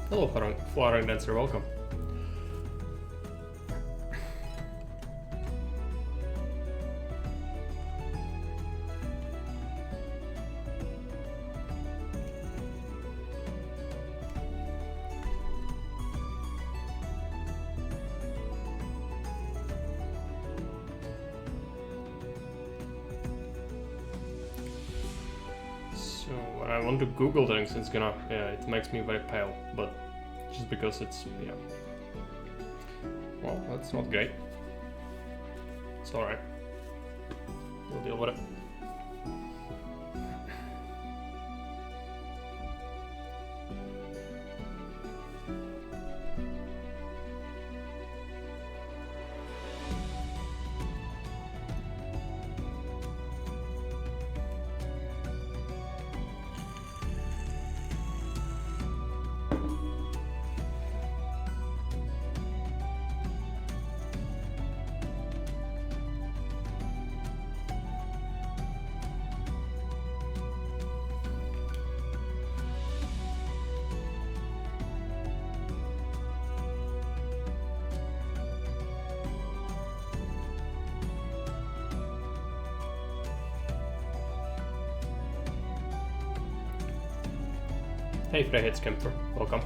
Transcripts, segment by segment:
Hello, Flowering Dancer, welcome. So when I want to Google things, it's gonna, it makes me very pale, but just because it's, well, that's not great. It's alright. We'll deal with it. Hey Freyheadskemper, welcome.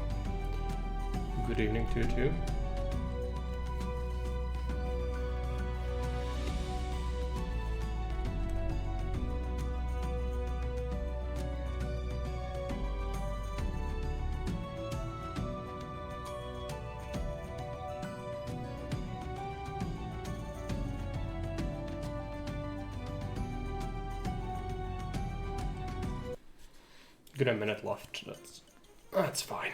Good evening to you too. Good a minute left, that's fine.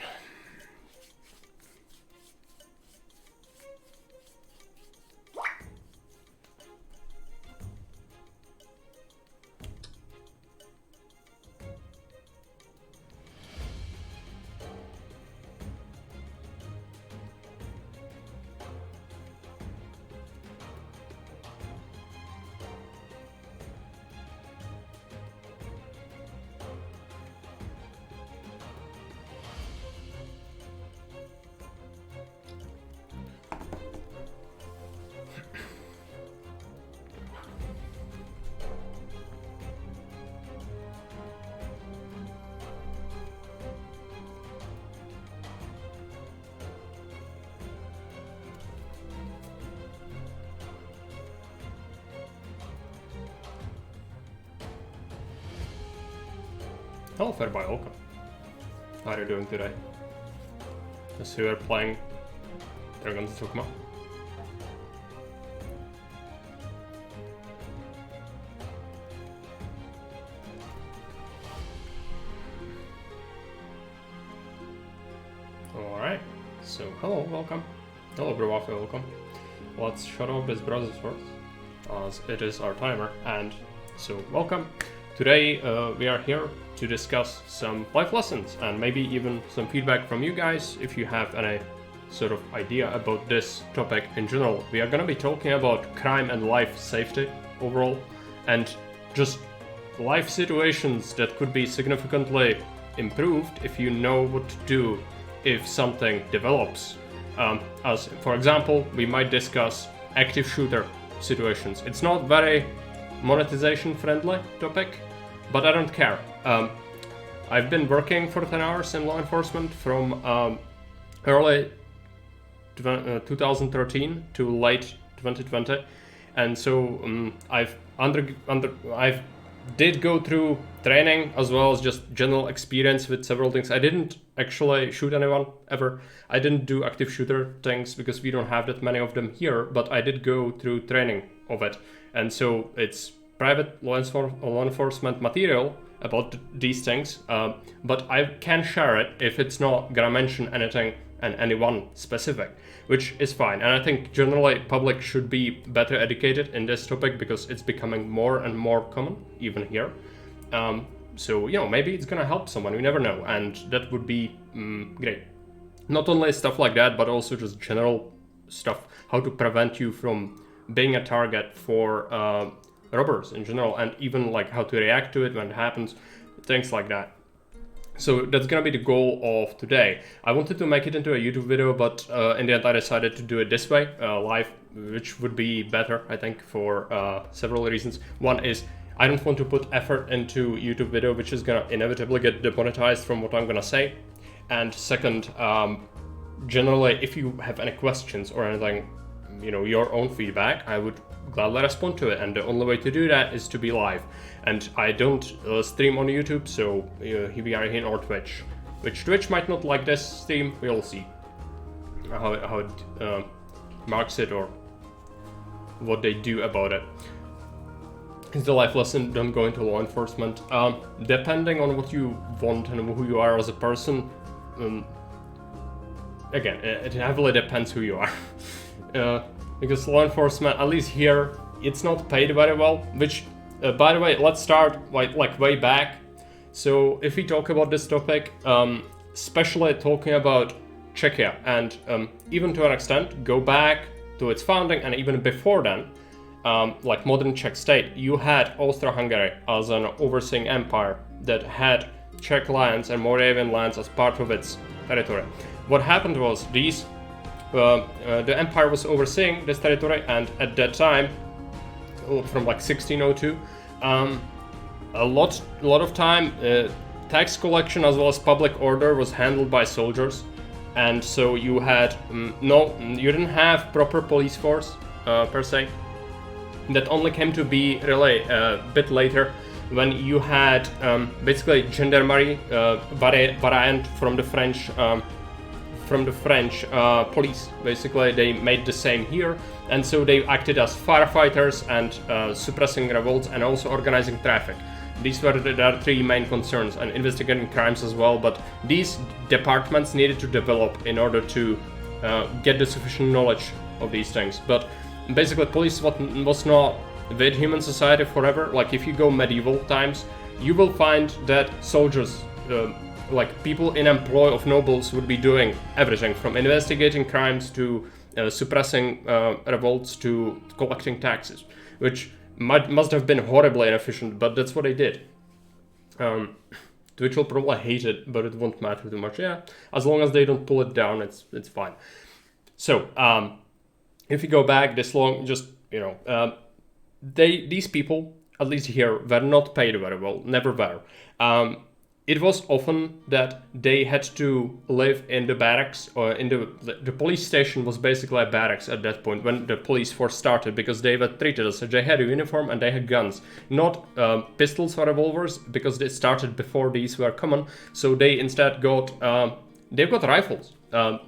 Hello Fairby, welcome. How are you doing today? As we are playing Dragon's Dogma. Alright, so hello, welcome. Hello Brawafe, welcome. Let's shut off this browser first, as it is our timer, and so welcome. Today we are here to discuss some life lessons and maybe even some feedback from you guys if you have any sort of idea about this topic in general. We are going to be talking about crime and life safety overall and just life situations that could be significantly improved if you know what to do if something develops. As for example, we might discuss active shooter situations. It's not very monetization friendly topic, but I don't care. I've been working for 10 hours in law enforcement from early 2013 to late 2020, and so I've did go through training as well as just general experience with several things. I didn't actually shoot anyone ever. I didn't do active shooter things because we don't have that many of them here, but I did go through training of it, and so it's private law enforcement material about these things, but I can share it if it's not gonna mention anything and anyone specific, which is fine. And I think generally public should be better educated in this topic because it's becoming more and more common, even here. So, you know, maybe it's gonna help someone, we never know, and that would be great. Not only stuff like that, but also just general stuff, how to prevent you from being a target for robbers in general, and even like how to react to it when it happens, things like that. So that's gonna be the goal of today. I wanted to make it into a YouTube video, but in the end I decided to do it this way, live, which would be better, I think, for several reasons. One is I don't want to put effort into YouTube video, which is gonna inevitably get demonetized from what I'm gonna say. And second, generally, if you have any questions or anything, you know, your own feedback, I would gladly respond to it, and the only way to do that is to be live. And I don't stream on YouTube, so here we are here on Twitch, which Twitch might not like this stream. We'll see how it marks it or what they do about it. It's the life lesson: don't go into law enforcement. Depending on what you want and who you are as a person, again, it heavily depends who you are. Because law enforcement, at least here, it's not paid very well, which, by the way, let's start like way back. So if we talk about this topic, especially talking about Czechia, and even to an extent, go back to its founding, and even before then, like modern Czech state, you had Austro-Hungary as an overseeing empire that had Czech lands and Moravian lands as part of its territory. What happened was the empire was overseeing this territory, and at that time, from like 1602, a lot of time tax collection as well as public order was handled by soldiers, and so you had you didn't have proper police force per se. That only came to be really a bit later, when you had basically gendarmerie variant from the French police. Basically, they made the same here, and so they acted as firefighters and suppressing revolts and also organizing traffic. These were the three main concerns, and investigating crimes as well. But these departments needed to develop in order to get the sufficient knowledge of these things. But basically, police was not with human society forever. Like if you go medieval times, you will find that soldiers, like people in employ of nobles, would be doing everything from investigating crimes to suppressing revolts to collecting taxes, which must have been horribly inefficient, but that's what they did. Twitch will probably hate it, but it won't matter too much. Yeah, as long as they don't pull it down, it's fine. So if you go back this long, just these people, at least here, were not paid very well, never were. It was often that they had to live in the barracks, or in the police station was basically a barracks at that point when the police force started, because they were treated as they had a uniform and they had guns, not pistols or revolvers, because they started before these were common. So they instead got rifles.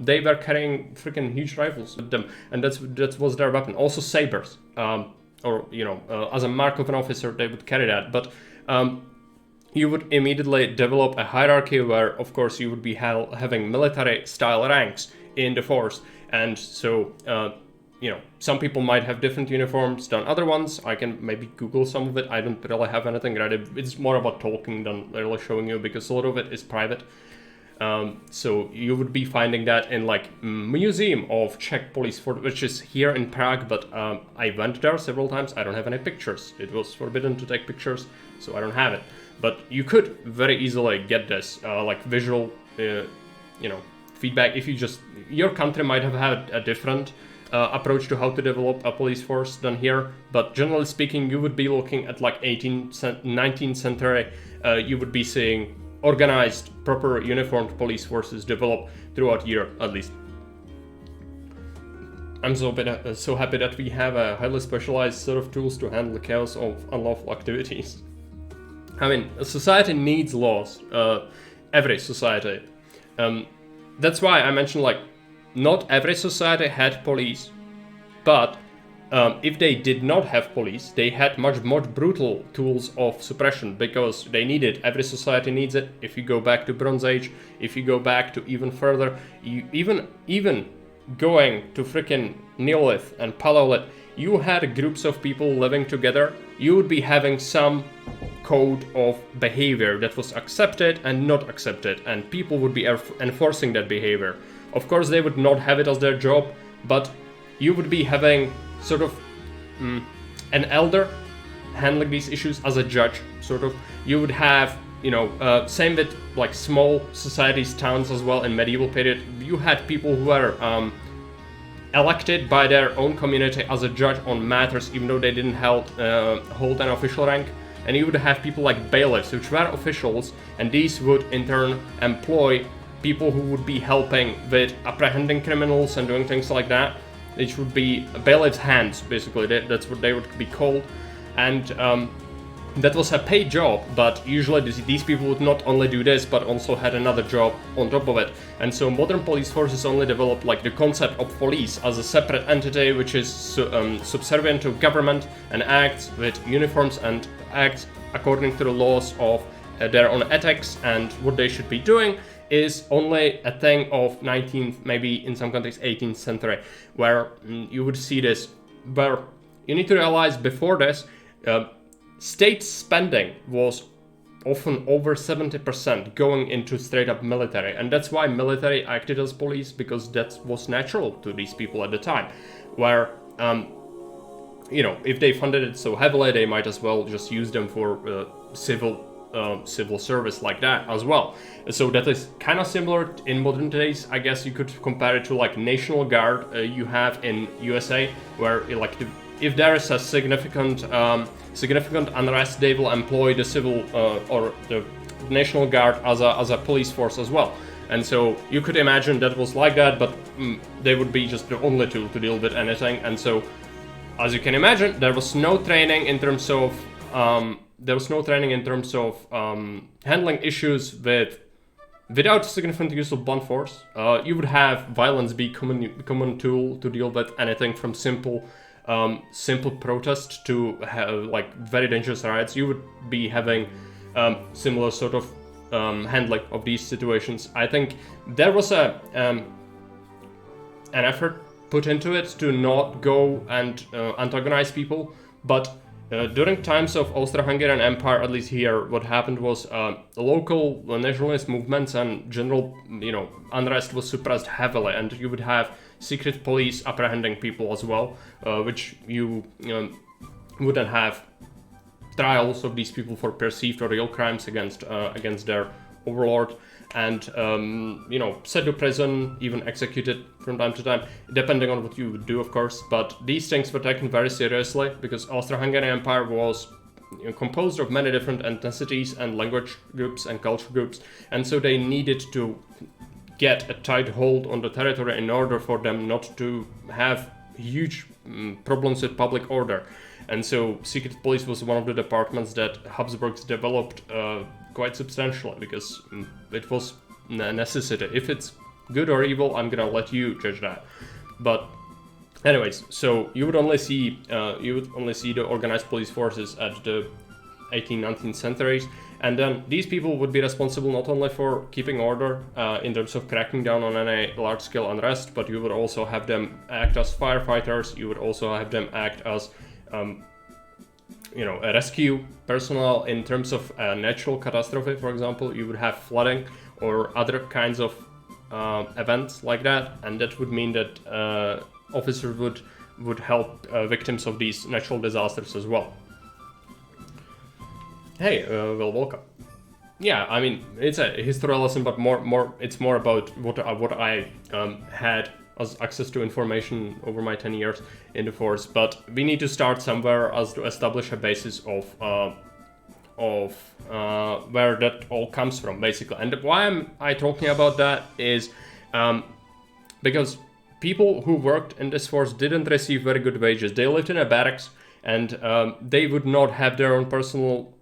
They were carrying freaking huge rifles with them, and that was their weapon. Also sabers, as a mark of an officer, they would carry that. But you would immediately develop a hierarchy where, of course, you would be having military-style ranks in the force. And so, some people might have different uniforms than other ones. I can maybe Google some of it. I don't really have anything ready. It's more about talking than really showing you, because a lot of it is private. So you would be finding that in like Museum of Czech Police Force, which is here in Prague, but I went there several times. I don't have any pictures. It was forbidden to take pictures, so I don't have it. But you could very easily get this like visual, feedback. If your country might have had a different approach to how to develop a police force than here, but generally speaking, you would be looking at like 19th century. You would be seeing organized, proper uniformed police forces develop throughout Europe, at least. I'm so happy that we have a highly specialized set of tools to handle the chaos of unlawful activities. I mean, a society needs laws. Every society. That's why I mentioned, like, not every society had police, but if they did not have police, they had much more brutal tools of suppression, because they needed. Every society needs it. If you go back to Bronze Age, if you go back to even further, even going to freaking Neolith and Paleolith, you had groups of people living together. You would be having some code of behavior that was accepted and not accepted, and people would be enforcing that behavior. Of course, they would not have it as their job, but you would be having sort of an elder handling these issues as a judge, sort of. You would have same with like small societies, towns as well in medieval period. You had people who were elected by their own community as a judge on matters, even though they didn't hold an official rank. And you would have people like bailiffs, which were officials, and these would in turn employ people who would be helping with apprehending criminals and doing things like that. It would be bailiff's hands, basically. That's what they would be called. And that was a paid job, but usually these people would not only do this, but also had another job on top of it. And so modern police forces only developed like the concept of police as a separate entity, which is subservient to government and acts with uniforms and acts according to the laws of their own ethics, and what they should be doing is only a thing of 19th, maybe in some countries 18th century, where you would see this. Where you need to realize before this, state spending was often over 70% going into straight up military, and that's why military acted as police, because that was natural to these people at the time, where if they funded it so heavily, they might as well just use them for civil service like that as well. So that is kind of similar in modern days. I guess you could compare it to like National Guard you have in USA, where if there is a significant unrest, they will employ the civil or the National Guard as a police force as well. And so you could imagine that was like that, but they would be just the only tool to deal with anything. And so, as you can imagine, there was no training in terms of handling issues without significant use of blunt force. You would have violence be common tool to deal with anything from simple protest to like very dangerous riots. You would be having similar sort of handling of these situations. I think there was an effort put into it to not go and antagonize people, but during times of Austro-Hungarian Empire, at least here, what happened was local nationalist movements and general, unrest was suppressed heavily, and you would have secret police apprehending people as well, which you wouldn't have trials of these people for perceived or real crimes against their overlord, and sent to prison, even executed from time to time, depending on what you would do, of course. But these things were taken very seriously, because Austro-Hungarian Empire was composed of many different ethnicities and language groups and culture groups, and so they needed to get a tight hold on the territory in order for them not to have huge problems with public order. And so secret police was one of the departments that Habsburgs developed quite substantially, because it was a necessity. If it's good or evil, I'm gonna let you judge that. But anyways, so you would only see the organized police forces at the 18th, 19th centuries, and then these people would be responsible not only for keeping order in terms of cracking down on any large-scale unrest, but you would also have them act as firefighters. You would also have them act as a rescue personnel in terms of a natural catastrophe. For example, you would have flooding or other kinds of events like that, and that would mean that officers would help victims of these natural disasters as well. Hey, well, welcome. Yeah, I mean, it's a history lesson, but it's more about what I had as access to information over my 10 years in the force. But we need to start somewhere as to establish a basis of where that all comes from, basically. And why am I talking about that is because people who worked in this force didn't receive very good wages. They lived in a barracks, and they would not have their own personal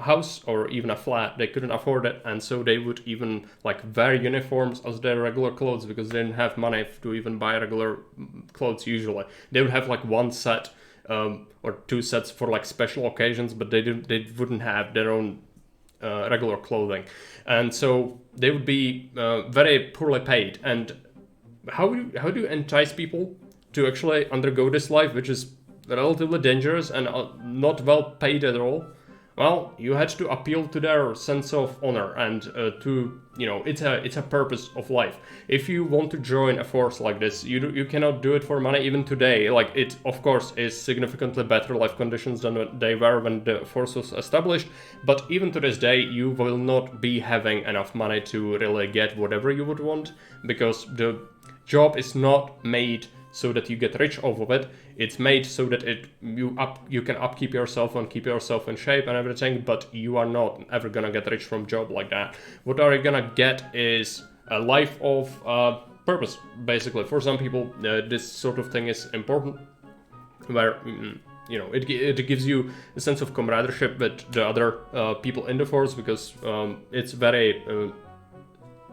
house or even a flat. They couldn't afford it, and so they would even wear uniforms as their regular clothes, because they didn't have money to even buy regular clothes. Usually they would have one set or two sets for special occasions, but they wouldn't have their own regular clothing, and so they would be very poorly paid. And how do you entice people to actually undergo this life, which is relatively dangerous and not well paid at all? well, you had to appeal to their sense of honor and to, it's a purpose of life. If you want to join a force like this, you cannot do it for money even today. Like, it of course is significantly better life conditions than they were when the force was established, but even to this day you will not be having enough money to really get whatever you would want, because the job is not made so that you get rich off of it. It's made so that you can upkeep yourself and keep yourself in shape and everything, but you are not ever gonna get rich from job like that. What are you gonna get is a life of purpose, basically. For some people, this sort of thing is important, where it gives you a sense of camaraderie with the other people in the force, because it's very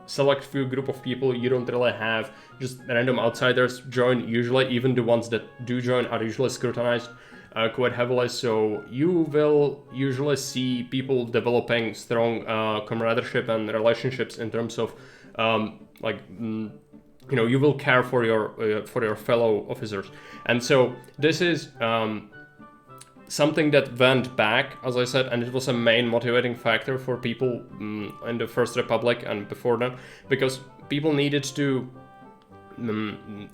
select few group of people. You don't really have just random outsiders join. Usually, even the ones that do join are usually scrutinized quite heavily, so you will usually see people developing strong camaraderie and relationships in terms of you will care for your fellow officers. And so this is something that went back, as I said, and it was a main motivating factor for people in the First Republic and before that, because people needed to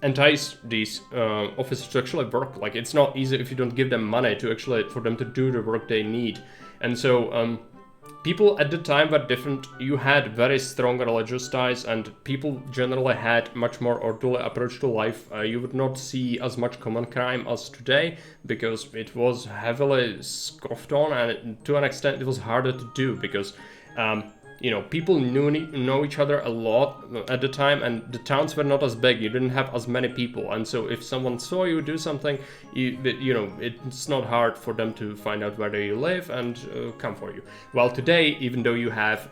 entice these officers to actually work. Like, it's not easy if you don't give them money to actually for them to do the work they need. And so people at the time were different. You had very strong religious ties, and people generally had much more orderly approach to life. You would not see as much common crime as today, because it was heavily scoffed on, and to an extent it was harder to do, because people know each other a lot at the time, and the towns were not as big. You didn't have as many people, and so if someone saw you do something, it's not hard for them to find out where you live and come for you. While today, even though you have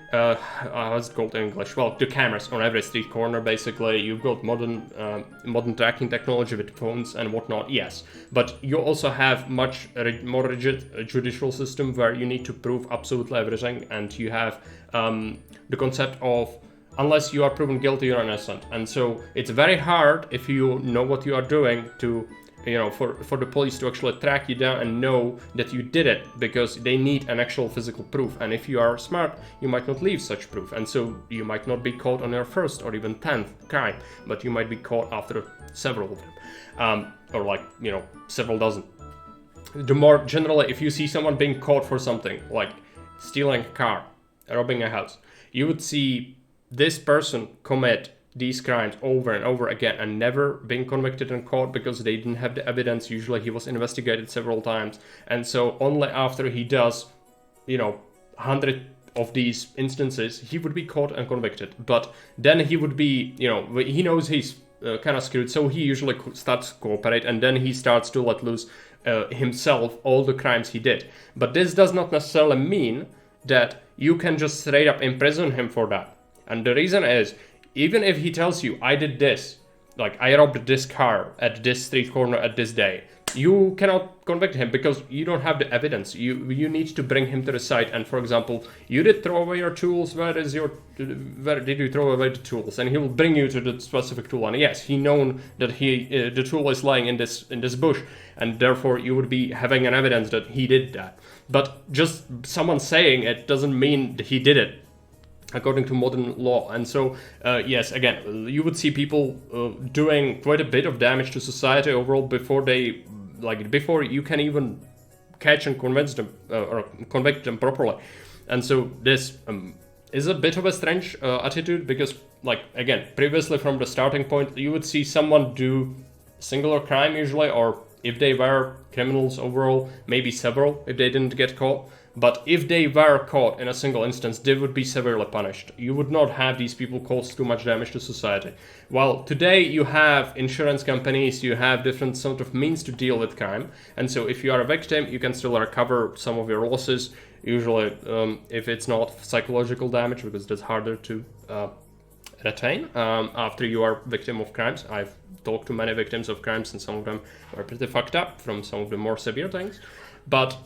what's it called in English? Well, the cameras on every street corner, basically. You've got modern tracking technology with phones and whatnot, yes. But you also have much more rigid judicial system where you need to prove absolutely everything, and you have the concept of, unless you are proven guilty, you're innocent. And so it's very hard, if you know what you are doing, to for the police to actually track you down and know that you did it, because they need an actual physical proof. And if you are smart, you might not leave such proof, and so you might not be caught on your first or even 10th crime, but you might be caught after several of them, or several dozen. The more generally, if you see someone being caught for something like stealing a car, robbing a house, you would see this person commit these crimes over and over again and never been convicted and caught, because they didn't have the evidence. Usually he was investigated several times, and so only after he does 100 of these instances, he would be caught and convicted. But then he would be, he knows he's kind of screwed, so he usually starts to cooperate, and then he starts to let loose himself all the crimes he did. But this does not necessarily mean that you can just straight up imprison him for that. And the reason is, even if he tells you, I did this, like I robbed this car at this street corner at this day, you cannot convict him because you don't have the evidence. You need to bring him to the site. And for example, you did throw away your tools. Where did you throw away the tools? And he will bring you to the specific tool. And yes, he known that the tool is lying in this bush, and therefore you would be having an evidence that he did that. But just someone saying it doesn't mean that he did it, according to modern law. And so yes, again, you would see people doing quite a bit of damage to society overall before you can even catch and convince them or convict them properly. And so this is a bit of a strange attitude, because again, previously from the starting point, you would see someone do singular crime usually, or if they were criminals overall, maybe several if they didn't get caught. But if they were caught in a single instance, they would be severely punished. You would not have these people cause too much damage to society. While today you have insurance companies, you have different sort of means to deal with crime. And so if you are a victim, you can still recover some of your losses. Usually, if it's not psychological damage, because that's harder to retain after you are victim of crimes. I've talked to many victims of crimes, and some of them are pretty fucked up from some of the more severe things. But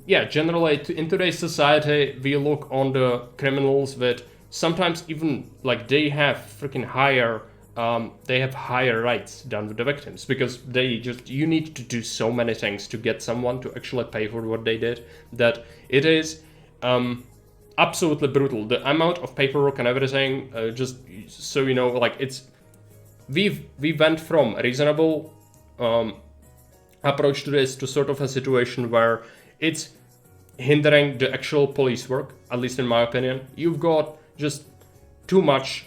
generally in today's society, we look on the criminals with sometimes even they have freaking higher they have higher rights than the victims, because you need to do so many things to get someone to actually pay for what they did, that it is absolutely brutal. The amount of paperwork and everything, just so you know, like we went from a reasonable approach to this to sort of a situation where it's hindering the actual police work, at least in my opinion. You've got just too much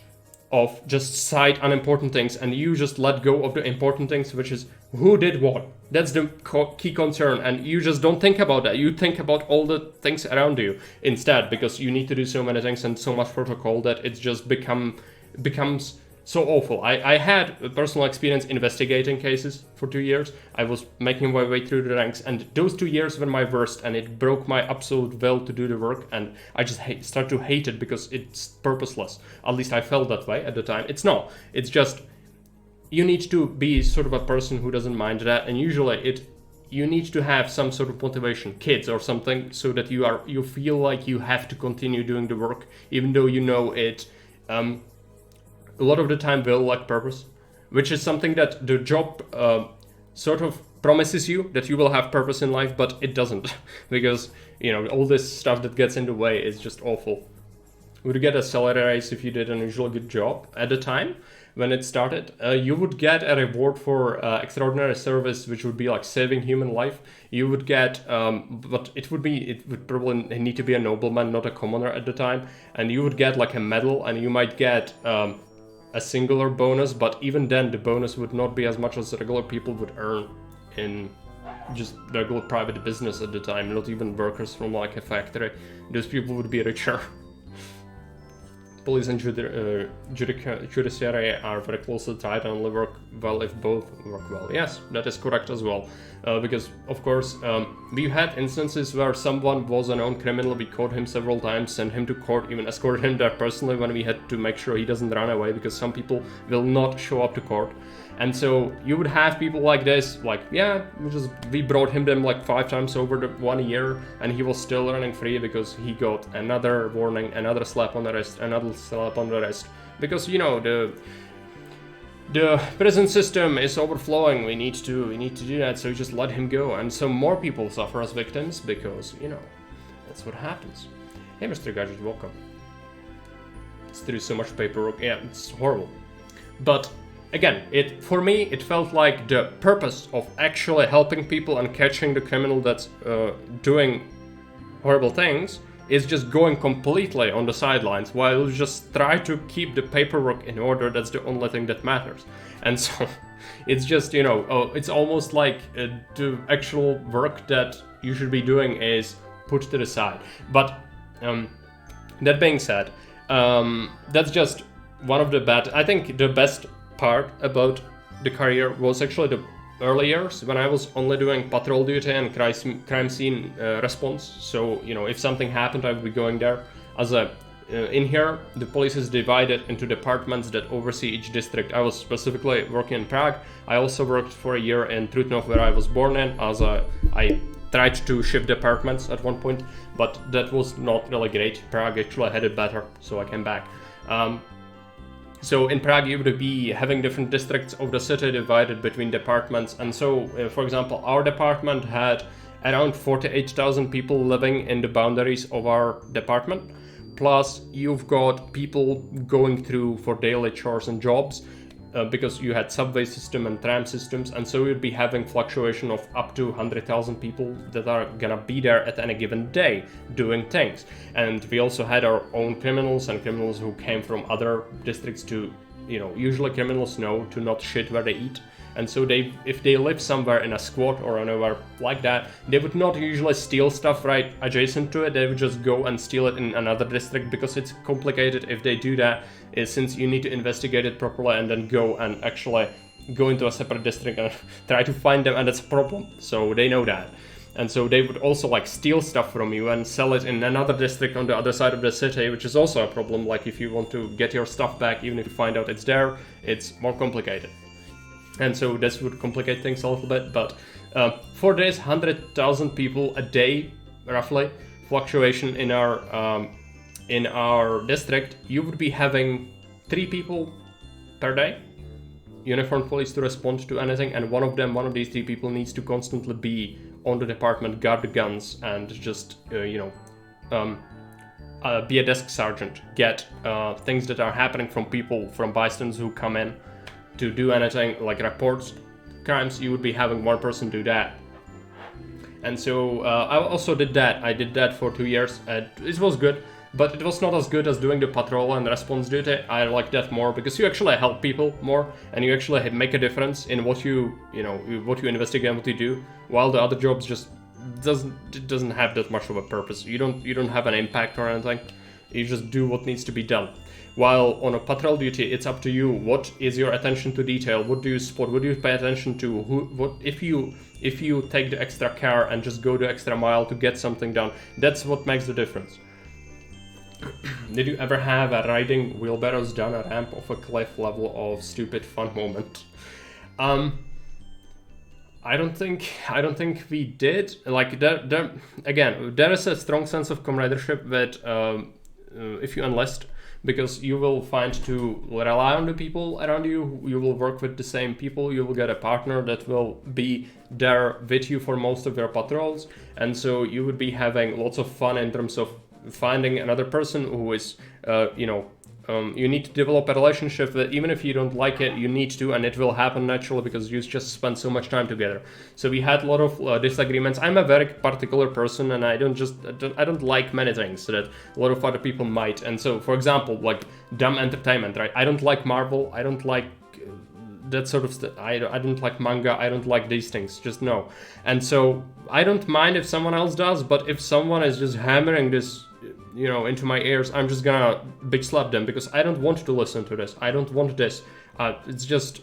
of just side unimportant things, and you just let go of the important things, which is who did what. That's the key concern, and you just don't think about that. You think about all the things around you instead, because you need to do so many things and so much protocol that it's just becomes so awful. I had a personal experience investigating cases for 2 years. I was making my way through the ranks, and those 2 years were my worst, and it broke my absolute will to do the work, and I just start to hate it because it's purposeless. At least I felt that way at the time. It's not. It's just you need to be sort of a person who doesn't mind that, and usually you need to have some sort of motivation, kids or something, so that you feel like you have to continue doing the work, even though you know it. A lot of the time will lack purpose, which is something that the job sort of promises you, that you will have purpose in life, but it doesn't, because all this stuff that gets in the way is just awful. You would get a salary raise if you did an unusually good job at the time when it started. You would get a reward for extraordinary service, which would be like saving human life. You would get, but it would probably need to be a nobleman, not a commoner at the time, and you would get like a medal, and you might get a singular bonus, but even then the bonus would not be as much as regular people would earn in just regular private business at the time, not even workers from like a factory. Those people would be richer. Police and judiciary are very closely tied and only work well if both work well. Yes, that is correct as well. Because, of course, we had instances where someone was a known criminal, we caught him several times, sent him to court, even escorted him there personally when we had to make sure he doesn't run away, because some people will not show up to court. And so you would have people like this, like, yeah, we brought him them like 5 times over the 1 year, and he was still running free because he got another warning, another slap on the wrist, another slap on the wrist. Because, the prison system is overflowing. We need to do that, so you just let him go, and so more people suffer as victims, because that's what happens. Hey, Mr. Gadget, welcome. It's through so much paperwork. Yeah, it's horrible. But again, for me it felt like the purpose of actually helping people and catching the criminal that's doing horrible things is just going completely on the sidelines, while you just try to keep the paperwork in order. That's the only thing that matters. And so it's just, it's almost like the actual work that you should be doing is put to the side. But that being said, that's just one of the I think the best part about the career was actually the early years, when I was only doing patrol duty and crime scene response. So if something happened, I would be going there. In here, the police is divided into departments that oversee each district. I was specifically working in Prague. I also worked for a year in Trutnov, where I was born in, I tried to shift departments at one point, but that was not really great. Prague actually had it better, so I came back. So in Prague, you would be having different districts of the city divided between departments. And so, for example, our department had around 48,000 people living in the boundaries of our department. Plus, you've got people going through for daily chores and jobs, because you had subway system and tram systems. And so you'd be having fluctuation of up to 100,000 people that are gonna be there at any given day doing things. And we also had our own criminals, and criminals who came from other districts to, usually criminals know to not shit where they eat. And so if they live somewhere in a squat or anywhere like that, they would not usually steal stuff right adjacent to it. They would just go and steal it in another district, because it's complicated if they do that, since you need to investigate it properly and then go and actually go into a separate district and try to find them, and that's a problem. So they know that. And so they would also steal stuff from you and sell it in another district on the other side of the city, which is also a problem. Like if you want to get your stuff back, even if you find out it's there, it's more complicated. And so this would complicate things a little bit, but for this 100,000 people a day, roughly, fluctuation in our district, you would be having 3 people per day uniformed police to respond to anything, and one of these three people needs to constantly be on the department, guard the guns, and just be a desk sergeant, get things that are happening from people, from bystanders who come in to do anything, like reports crimes. You would be having one person do that. And so I also did that. I did that for 2 years. It was good, but it was not as good as doing the patrol and response duty. I like that more because you actually help people more, and you actually make a difference in what you investigate and what you do. While the other jobs just doesn't have that much of a purpose. You don't have an impact or anything. You just do what needs to be done. While on a patrol duty, it's up to you. What is your attention to detail? What do you spot? What do you pay attention to? What if you take the extra care and just go the extra mile to get something done? That's what makes the difference. Did you ever have a riding wheelbarrows down a ramp of a cliff level of stupid fun moment? I don't think we did. Like there is a strong sense of camaraderie that if you enlist, because you will find to rely on the people around you. You will work with the same people. You will get a partner that will be there with you for most of your patrols, and so you would be having lots of fun in terms of finding another person who is, you need to develop a relationship that even if you don't like it, you need to, and it will happen naturally because you just spend so much time together. So we had a lot of disagreements. I'm a very particular person, and I don't like many things that a lot of other people might. And so, for example, like dumb entertainment, right? I don't like Marvel. I don't like that sort of stuff. I don't like manga. I don't like these things. Just no. And so I don't mind if someone else does, but if someone is just hammering this into my ears, I'm just gonna bitch slap them because I don't want to listen to this. I don't want this. It's just,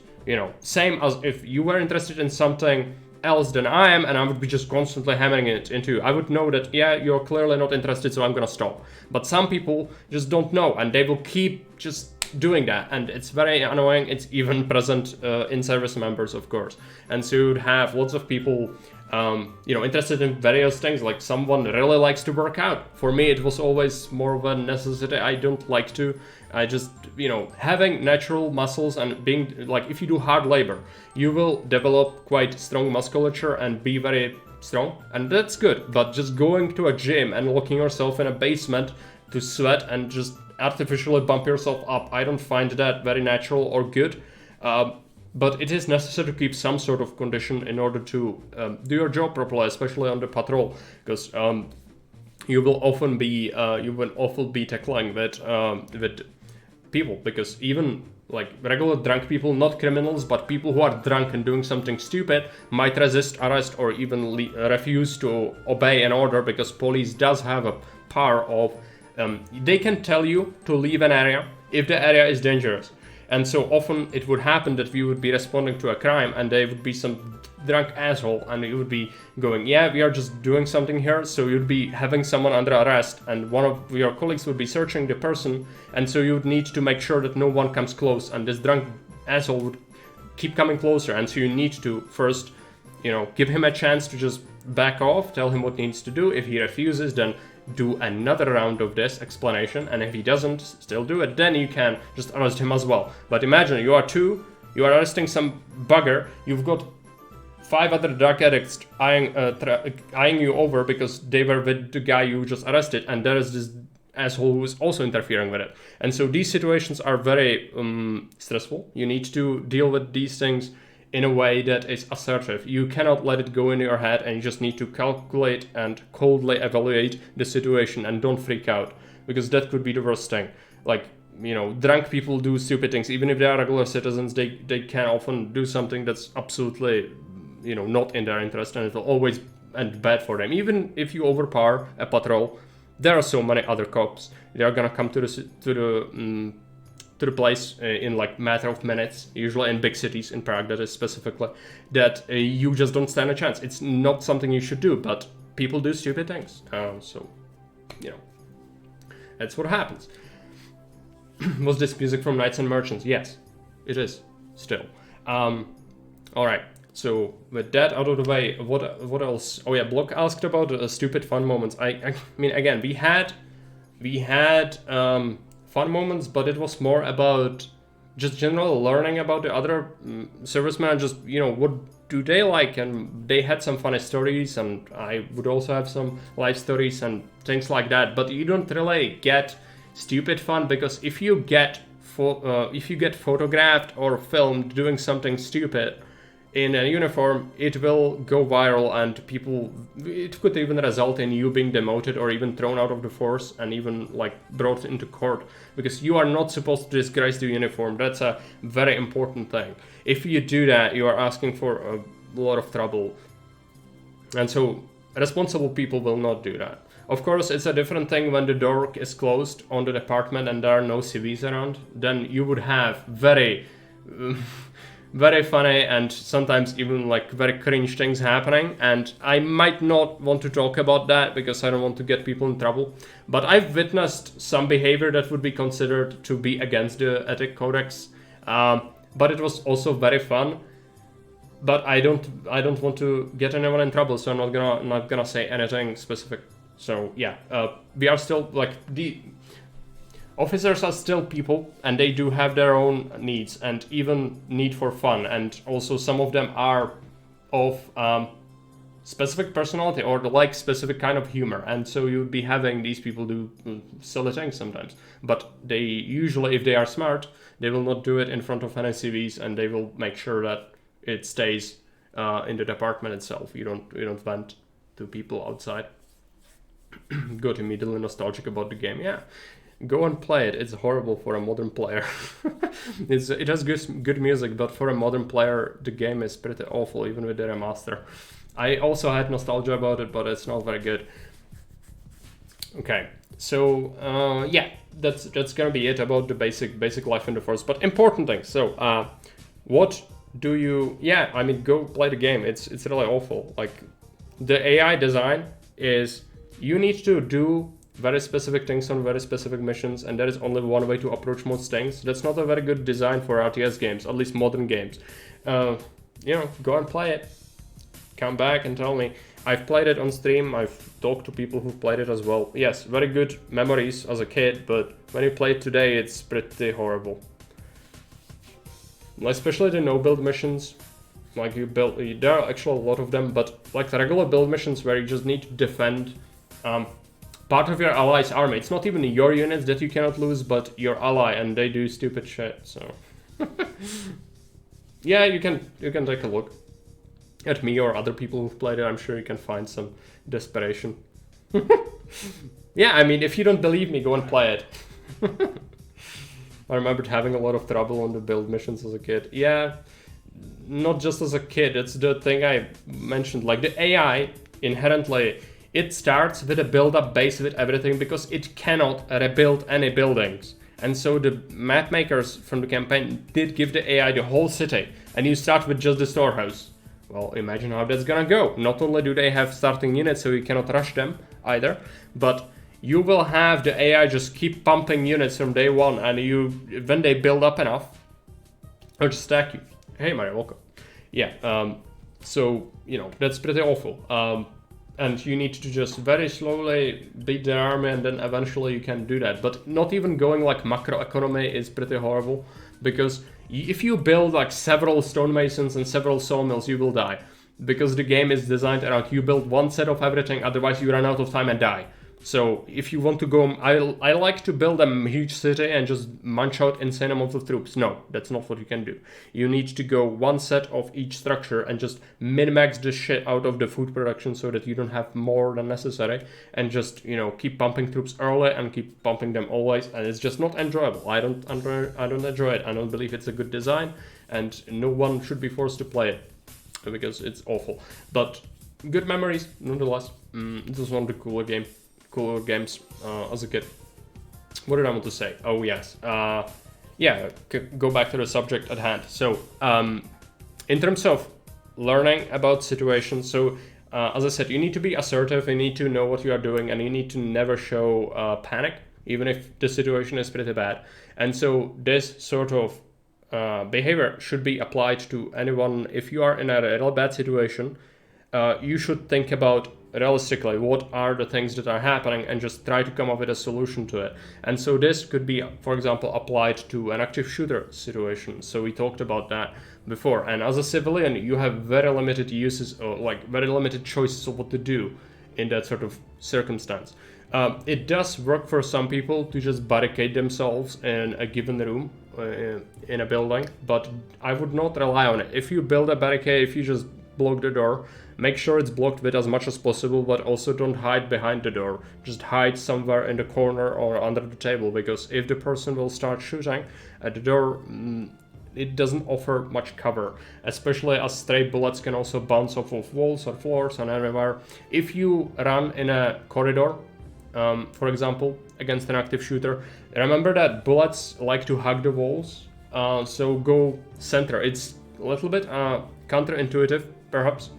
same as if you were interested in something else than I am, and I would be just constantly hammering it into you. I would know that, yeah, you're clearly not interested, so I'm gonna stop. But some people just don't know, and they will keep just doing that, and it's very annoying. It's even present in service members, of course. And so you'd have lots of people interested in various things. Like someone really likes to work out. For me, it was always more of a necessity. I don't like to. I just, having natural muscles and being like, if you do hard labor, you will develop quite strong musculature and be very strong, and that's good. But just going to a gym and locking yourself in a basement to sweat and just artificially bump yourself up, I don't find that very natural or good. But it is necessary to keep some sort of condition in order to do your job properly, especially on the patrol, because you will often be tackling with people, because even like regular drunk people, not criminals, but people who are drunk and doing something stupid, might resist arrest or even refuse to obey an order, because police does have a power of they can tell you to leave an area if the area is dangerous. And so often it would happen that we would be responding to a crime and there would be some drunk asshole and you would be going, yeah, we are just doing something here. So you'd be having someone under arrest and one of your colleagues would be searching the person. And so you would need to make sure that no one comes close, and this drunk asshole would keep coming closer. And so you need to first, give him a chance to just back off, tell him what he needs to do. If he refuses, then do another round of this explanation, and if he doesn't still do it, then you can just arrest him as well. But imagine you are arresting some bugger, you've got 5 other drug addicts eyeing you over because they were with the guy you just arrested, and there is this asshole who is also interfering with it. And so these situations are very stressful. You need to deal with these things in a way that is assertive. You cannot let it go in your head, and you just need to calculate and coldly evaluate the situation and don't freak out, because that could be the worst thing. Like, drunk people do stupid things. Even if they are regular citizens, they can often do something that's absolutely, not in their interest, and it will always end bad for them. Even if you overpower a patrol, there are so many other cops. They are gonna come to the place in like matter of minutes, usually in big cities, in Prague that is specifically, that you just don't stand a chance. It's not something you should do, but people do stupid things. So, that's what happens. Was this music from Knights and Merchants? Yes, it is, still. Alright, so with that out of the way, what else? Oh yeah, Block asked about stupid fun moments. I mean, again, we had fun moments, but it was more about just general learning about the other servicemen, and just what do they like, and they had some funny stories, and I would also have some life stories and things like that. But you don't really get stupid fun, because if you get photographed or filmed doing something stupid in a uniform, it will go viral, and it could even result in you being demoted or even thrown out of the force and even like brought into court, because you are not supposed to disgrace the uniform. That's a very important thing. If you do that, you are asking for a lot of trouble, and so responsible people will not do that. Of course, it's a different thing when the door is closed on the department and there are no civvies around. Then you would have very very funny and sometimes even like very cringe things happening, and I might not want to talk about that because I don't want to get people in trouble. But I've witnessed some behavior that would be considered to be against the ethic codex, but it was also very fun. But I don't want to get anyone in trouble, so I'm not gonna say anything specific. So yeah, we are still like the officers are still people, and they do have their own needs and even need for fun, and also some of them are of specific personality or like specific kind of humor, and so you would be having these people do silly things sometimes. But they usually, if they are smart, they will not do it in front of any CVs, and they will make sure that it stays in the department itself. You don't vent to people outside. Got immediately nostalgic about the game. Yeah. Go and play it. It's horrible for a modern player. It has good music, but for a modern player, the game is pretty awful, even with the remaster. I also had nostalgia about it, but it's not very good. Okay, so yeah, that's gonna be it about the basic life in the force. But important things. So, what do you? Yeah, I mean, go play the game. It's really awful. Like, the AI design is, you need to do very specific things on very specific missions, and there is only one way to approach most things. That's not a very good design for RTS games, at least modern games. Go and play it. Come back and tell me. I've played it on stream. I've talked to people who've played it as well. Yes, very good memories as a kid, but when you play it today, it's pretty horrible. Especially the no-build missions. Like, there are actually a lot of them, but like the regular build missions where you just need to defend part of your ally's army. It's not even your units that you cannot lose, but your ally, and they do stupid shit, so... Yeah, you can take a look at me or other people who've played it. I'm sure you can find some desperation. Yeah, I mean, if you don't believe me, go and play it. I remembered having a lot of trouble on the build missions as a kid. Yeah, not just as a kid, it's the thing I mentioned, like the AI inherently... It starts with a build-up base with everything because it cannot rebuild any buildings. And so the map makers from the campaign did give the AI the whole city, and you start with just the storehouse. Well, imagine how that's gonna go. Not only do they have starting units, so you cannot rush them either, but you will have the AI just keep pumping units from day one, and when they build up enough, or just stack you. Hey Mario, welcome. Yeah, so, that's pretty awful. And you need to just very slowly beat the army, and then eventually you can do that. But not even going like macro economy is pretty horrible, because if you build like several stonemasons and several sawmills, you will die. Because the game is designed around you build one set of everything, otherwise you run out of time and die. So if you want to go, I like to build a huge city and just munch out insane amounts of troops. No, that's not what you can do. You need to go one set of each structure and just min-max the shit out of the food production so that you don't have more than necessary, and just, keep pumping troops early and keep pumping them always, and it's just not enjoyable. I don't enjoy it. I don't believe it's a good design, and no one should be forced to play it because it's awful. But good memories nonetheless. This was one of the cooler games as a kid. What did I want to say? Oh yes, yeah. Go back to the subject at hand. So, in terms of learning about situations, so as I said, you need to be assertive. You need to know what you are doing, and you need to never show panic, even if the situation is pretty bad. And so this sort of behavior should be applied to anyone. If you are in a real bad situation, you should think about realistically what are the things that are happening and just try to come up with a solution to it. And so this could be, for example, applied to an active shooter situation. So we talked about that before. And as a civilian, you have very limited uses, or like very limited choices of what to do in that sort of circumstance. It does work for some people to just barricade themselves in a given room in a building, but I would not rely on it. If you build a barricade, if you just block the door, make sure it's blocked with as much as possible, but also don't hide behind the door. Just hide somewhere in the corner or under the table, because if the person will start shooting at the door, it doesn't offer much cover, especially as stray bullets can also bounce off of walls or floors and everywhere. If you run in a corridor, for example, against an active shooter, remember that bullets like to hug the walls, so go center. It's a little bit counterintuitive, perhaps,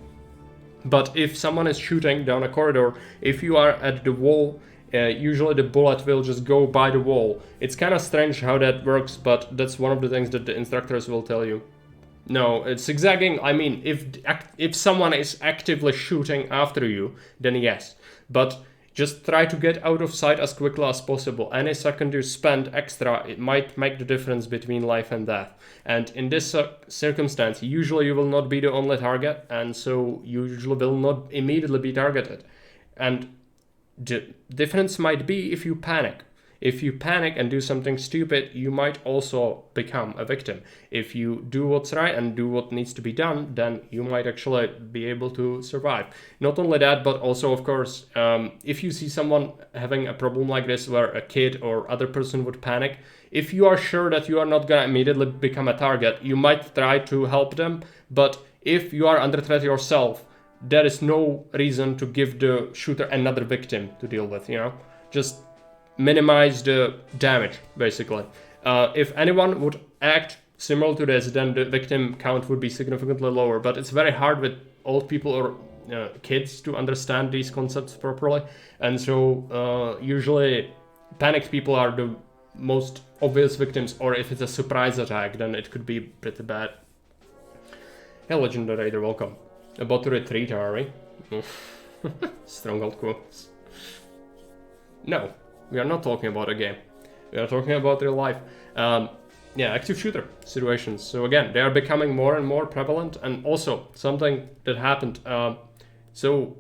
but if someone is shooting down a corridor, if you are at the wall, usually the bullet will just go by the wall. It's kind of strange how that works, but that's one of the things that the instructors will tell you. No, it's zigzagging. I mean, if someone is actively shooting after you, then yes, but just try to get out of sight as quickly as possible. Any second you spend extra, it might make the difference between life and death. And in this circumstance, usually you will not be the only target, and so you usually will not immediately be targeted. And the difference might be if you panic. If you panic and do something stupid, you might also become a victim. If you do what's right and do what needs to be done, then you might actually be able to survive. Not only that, but also, of course, if you see someone having a problem like this where a kid or other person would panic, if you are sure that you are not going to immediately become a target, you might try to help them. But if you are under threat yourself, there is no reason to give the shooter another victim to deal with, Just minimize the damage, basically. If anyone would act similar to this, then the victim count would be significantly lower, but it's very hard with old people or kids to understand these concepts properly, and so usually panicked people are the most obvious victims, or if it's a surprise attack, then it could be pretty bad. Hey, Legendary Raider, welcome. About to retreat, are we? Stronghold quotes. No. We are not talking about a game. We are talking about real life. Active shooter situations. So again, they are becoming more and more prevalent. And also something that happened. So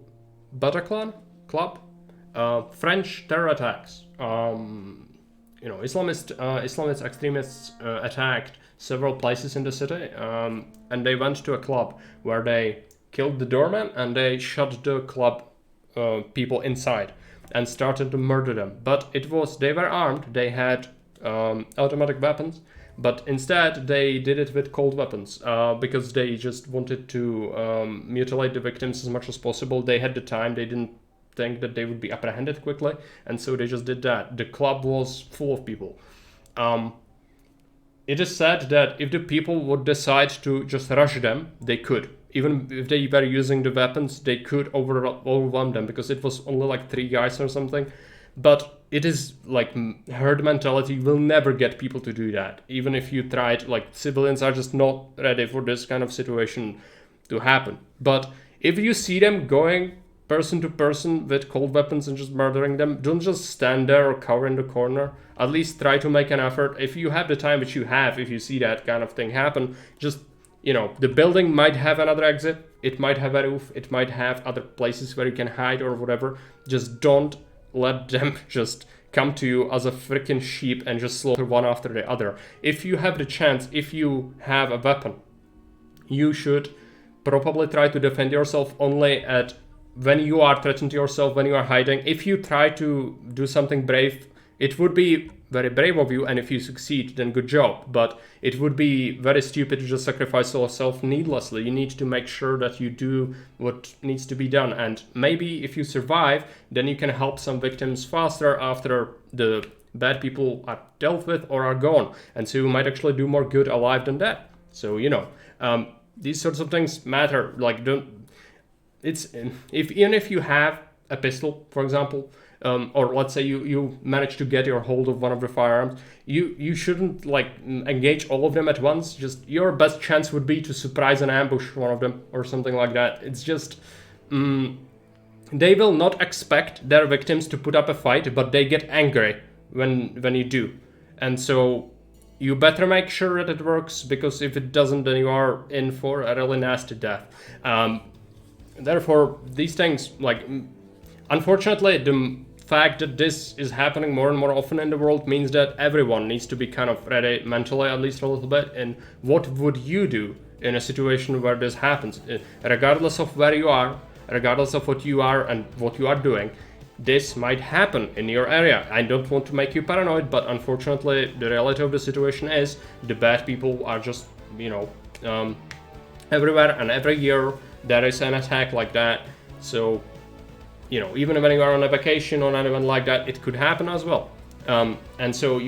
Bataclan Club, French terror attacks. Islamist extremists attacked several places in the city, and they went to a club where they killed the doorman and they shot the club people inside and started to murder them. But they were armed, they had automatic weapons, but instead they did it with cold weapons because they just wanted to mutilate the victims as much as possible. They had the time, they didn't think that they would be apprehended quickly, and so they just did that. The club was full of people. It is said that if the people would decide to just rush them, they could. Even if they were using the weapons, they could overwhelm them, because it was only like 3 guys or something. But it is like herd mentality will never get people to do that. Even if you tried, like civilians are just not ready for this kind of situation to happen. But if you see them going person to person with cold weapons and just murdering them, don't just stand there or cover in the corner. At least try to make an effort. If you have the time, which you have, if you see that kind of thing happen, just the building might have another exit, it might have a roof, it might have other places where you can hide or whatever. Just don't let them just come to you as a freaking sheep and just slaughter one after the other. If you have the chance, if you have a weapon, you should probably try to defend yourself only when you are threatened to yourself, when you are hiding. If you try to do something brave, it would be very brave of you, and if you succeed, then good job. But it would be very stupid to just sacrifice yourself needlessly. You need to make sure that you do what needs to be done, and maybe if you survive, then you can help some victims faster after the bad people are dealt with or are gone, and so you might actually do more good alive than dead. So these sorts of things matter. Like, even if you have a pistol, for example, or let's say you manage to get your hold of one of the firearms, you shouldn't engage all of them at once. Just your best chance would be to surprise and ambush one of them or something like that. It's just they will not expect their victims to put up a fight, but they get angry when you do. And so you better make sure that it works, because if it doesn't, then you are in for a really nasty death. Therefore, these things, like, unfortunately, the fact that this is happening more and more often in the world means that everyone needs to be kind of ready mentally, at least a little bit. And what would you do in a situation where this happens? Regardless of where you are, regardless of what you are and what you are doing, this might happen in your area. I don't want to make you paranoid, but unfortunately, the reality of the situation is the bad people are just, everywhere, and every year there is an attack like that. So, even when you are on a vacation or anything like that, it could happen as well. And so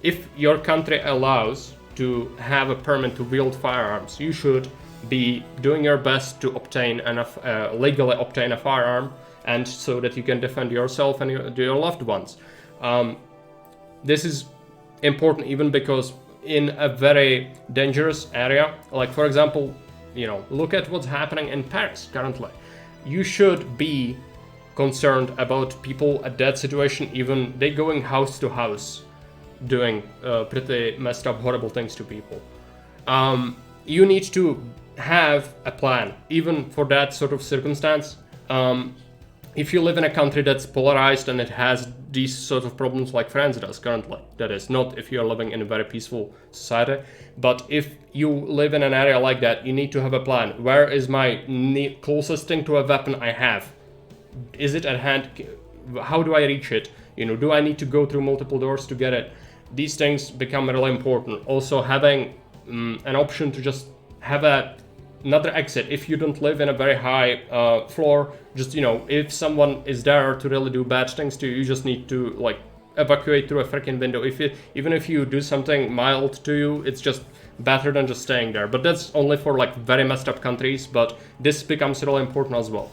if your country allows to have a permit to wield firearms, you should be doing your best to legally obtain a firearm, and so that you can defend yourself and your loved ones. This is important even because in a very dangerous area, like for example, look at what's happening in Paris currently. You should be concerned about people at that situation, even they going house to house, doing pretty messed up, horrible things to people. You need to have a plan, even for that sort of circumstance. If you live in a country that's polarized and it has these sort of problems like France does currently, that is, not if you're living in a very peaceful society, but if you live in an area like that, you need to have a plan. Where is my closest thing to a weapon I have? Is it at hand? How do I reach it? Do I need to go through multiple doors to get it? These things become really important. Also, having an option to just have another exit. If you don't live in a very high floor, just, if someone is there to really do bad things to you, you just need to, like, evacuate through a freaking window. Even if you do something mild to you, it's just better than just staying there. But that's only for, like, very messed up countries, but this becomes really important as well.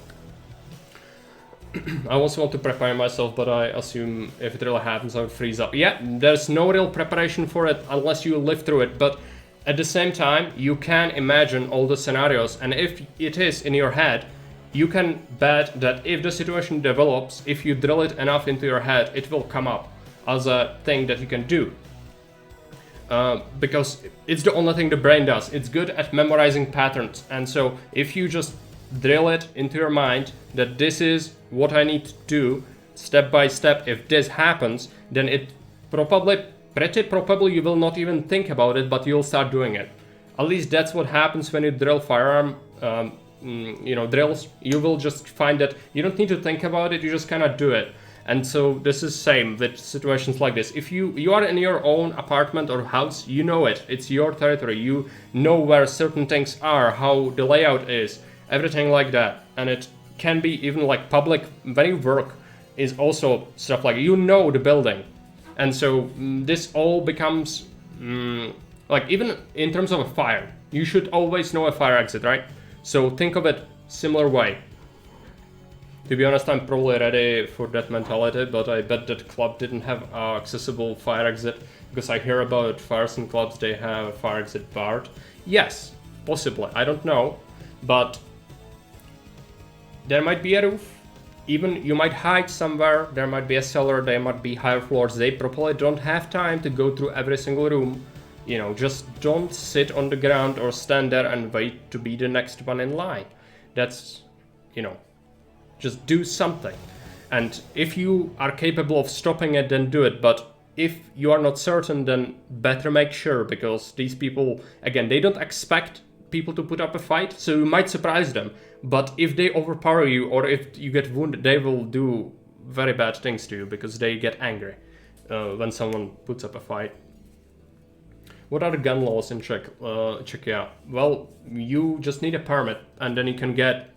I also want to prepare myself, but I assume if it really happens, I would freeze up. Yeah, there's no real preparation for it unless you live through it, but at the same time, you can imagine all the scenarios, and if it is in your head, you can bet that if the situation develops, if you drill it enough into your head, it will come up as a thing that you can do. Because it's the only thing the brain does. It's good at memorizing patterns, and so if you just drill it into your mind that this is what I need to do step by step, if this happens, then it pretty probably you will not even think about it, but you'll start doing it. At least that's what happens when you drill firearm drills. You will just find that you don't need to think about it, you just kind of do it. And so this is same with situations like this. If you are in your own apartment or house, you know it. It's your territory. You know where certain things are, how the layout is, everything like that. And it can be even like public, when you work, is also stuff like, the building. And so this all becomes, like, even in terms of a fire, you should always know a fire exit, right? So think of it similar way. To be honest, I'm probably ready for that mentality, but I bet that club didn't have an accessible fire exit, because I hear about fires in clubs, they have a fire exit barred. Yes, possibly, I don't know, but there might be a roof. Even you might hide somewhere, there might be a cellar, there might be higher floors. They probably don't have time to go through every single room. Just don't sit on the ground or stand there and wait to be the next one in line. That's, just do something. And if you are capable of stopping it, then do it. But if you are not certain, then better make sure, because these people, again, they don't expect people to put up a fight, so you might surprise them. But if they overpower you or if you get wounded, they will do very bad things to you because they get angry when someone puts up a fight. What are the gun laws in Czechia? Well, you just need a permit, and then you can get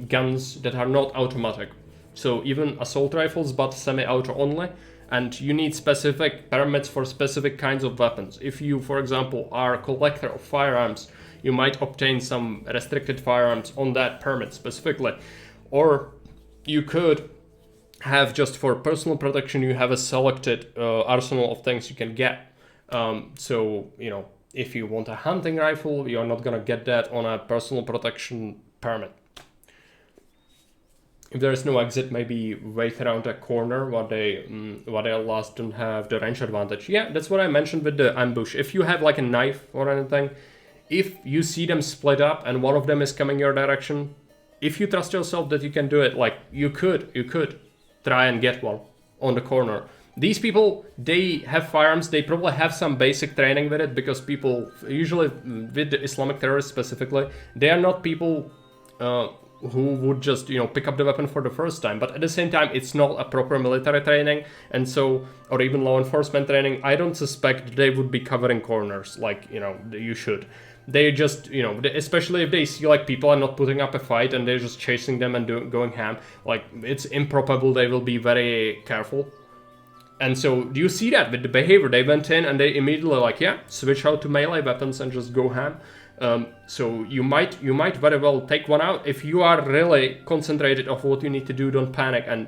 guns that are not automatic. So even assault rifles, but semi-auto only. And you need specific permits for specific kinds of weapons. If you, for example, are a collector of firearms, you might obtain some restricted firearms on that permit specifically. Or you could have, just for personal protection, you have a selected arsenal of things you can get. So, if you want a hunting rifle, you're not gonna get that on a personal protection permit. if there is no exit, maybe wait around a corner while they last don't have the range advantage. Yeah, that's what I mentioned with the ambush. If you have like a knife or anything, if you see them split up and one of them is coming your direction, if you trust yourself that you can do it, like you could try and get one on the corner. These people, they have firearms, they probably have some basic training with it, because people, usually with the Islamic terrorists specifically, they are not people who would just, pick up the weapon for the first time. But at the same time, it's not a proper military training, and so, or even law enforcement training. I don't suspect they would be covering corners like, you should. They just, especially if they see like people are not putting up a fight and they're just chasing them and going ham, like it's improbable they will be very careful. And so do you see that with the behavior? They went in and they immediately like, yeah, switch out to melee weapons and just go ham. So you might very well take one out. If you are really concentrated on what you need to do, don't panic and,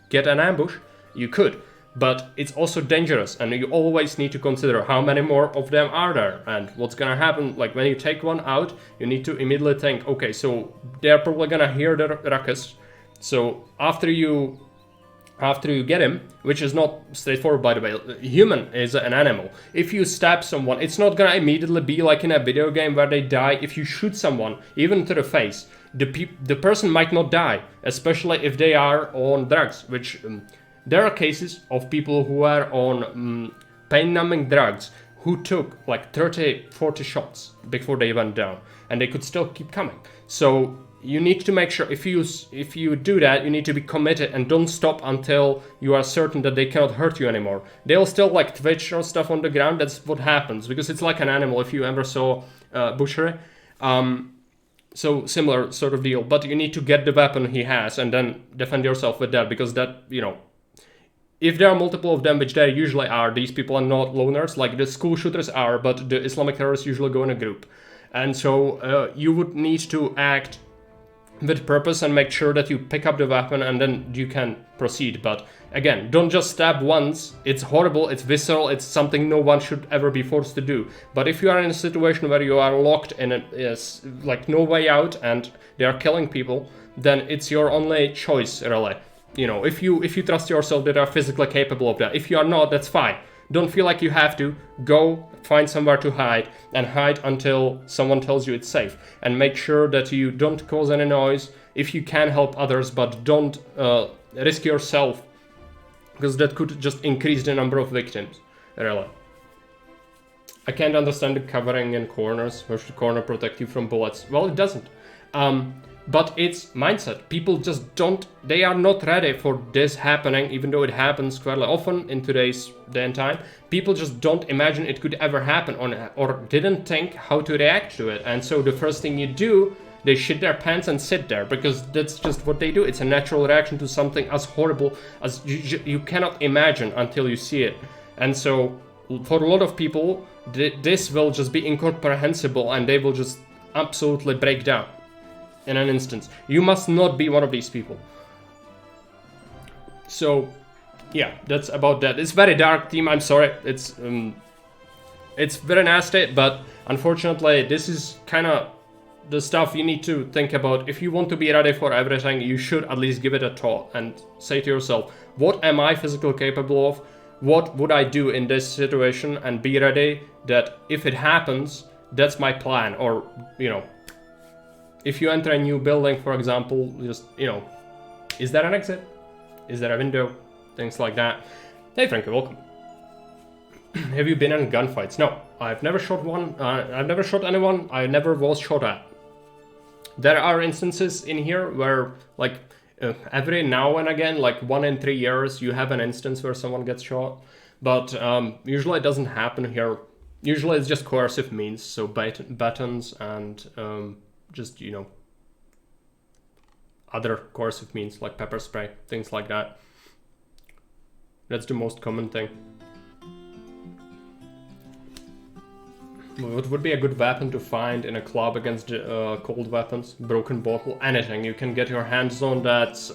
get an ambush, you could. But it's also dangerous, and you always need to consider how many more of them are there and what's gonna happen. Like when you take one out, you need to immediately think, okay, so they're probably gonna hear the ruckus. So after you get him, which is not straightforward by the way, human is an animal. If you stab someone, it's not gonna immediately be like in a video game where they die. If you shoot someone, even to the face, the person might not die, especially if they are on drugs, which there are cases of people who are on pain-numbing drugs who took like 30-40 shots before they went down, and they could still keep coming. So you need to make sure, if you do that, you need to be committed and don't stop until you are certain that they cannot hurt you anymore. They'll still like twitch or stuff on the ground. That's what happens, because it's like an animal. If you ever saw butchery, so similar sort of deal. But you need to get the weapon he has and then defend yourself with that, because that, if there are multiple of them, which there usually are, these people are not loners, like the school shooters are, but the Islamic terrorists usually go in a group. And so you would need to act with purpose and make sure that you pick up the weapon and then you can proceed. But again, don't just stab once. It's horrible, it's visceral, it's something no one should ever be forced to do. But if you are in a situation where you are locked in like no way out and they are killing people, then it's your only choice, really. If you trust yourself that you are physically capable of that. If you are not, that's fine. Don't feel like you have to. Go find somewhere to hide, and hide until someone tells you it's safe. And make sure that you don't cause any noise. If you can, help others, but don't risk yourself, because that could just increase the number of victims, really. I can't understand the covering in corners. Where should the corner protect you from bullets? Well, it doesn't. But it's mindset. People just they are not ready for this happening, even though it happens fairly often in today's day and time. People just don't imagine it could ever happen or didn't think how to react to it. And so the first thing you do, they shit their pants and sit there, because that's just what they do. It's a natural reaction to something as horrible as you cannot imagine until you see it. And so for a lot of people, this will just be incomprehensible and they will just absolutely break down in an instant. You must not be one of these people. So yeah, that's about that. It's very dark, team, I'm sorry. It's very nasty, but unfortunately this is kind of the stuff you need to think about. If you want to be ready for everything, you should at least give it a thought and say to yourself, what am I physically capable of? What would I do in this situation? And be ready that if it happens, that's my plan. Or, if you enter a new building, for example, just, is there an exit? Is there a window? Things like that. Hey Frankie, welcome. Have you been in gunfights? No, I've never shot one. I've never shot anyone. I never was shot at. There are instances in here where, like, every now and again, like 1 in 3 years, you have an instance where someone gets shot. But usually it doesn't happen here. Usually it's just coercive means, so batons and just, other coercive means like pepper spray, things like that. That's the most common thing. What would be a good weapon to find in a club against cold weapons? Broken bottle, anything you can get your hands on that's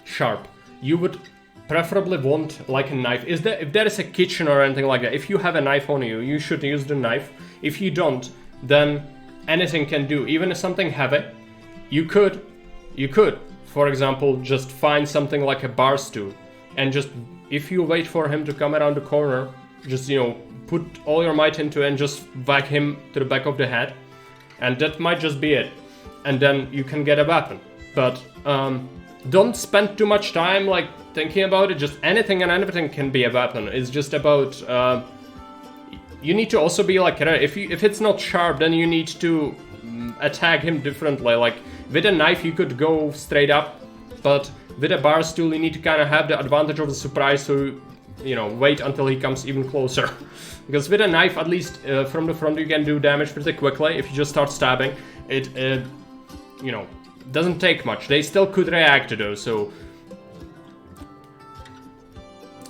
sharp. You would preferably want like a knife. If there is a kitchen or anything like that, if you have a knife on you, you should use the knife. If you don't, then anything can do. Even if something heavy, you could you could, for example, just find something like a bar stool, and just, if you wait for him to come around the corner, just, put all your might into it and just whack him to the back of the head, and that might just be it. And then you can get a weapon. But don't spend too much time like thinking about it. Just anything and everything can be a weapon. It's just about you need to also be like, if it's not sharp, then you need to attack him differently. Like with a knife you could go straight up, but with a bar stool you need to kind of have the advantage of the surprise, so wait until he comes even closer. Because with a knife, at least from the front, you can do damage pretty quickly. If you just start stabbing, it doesn't take much. They still could react to those, so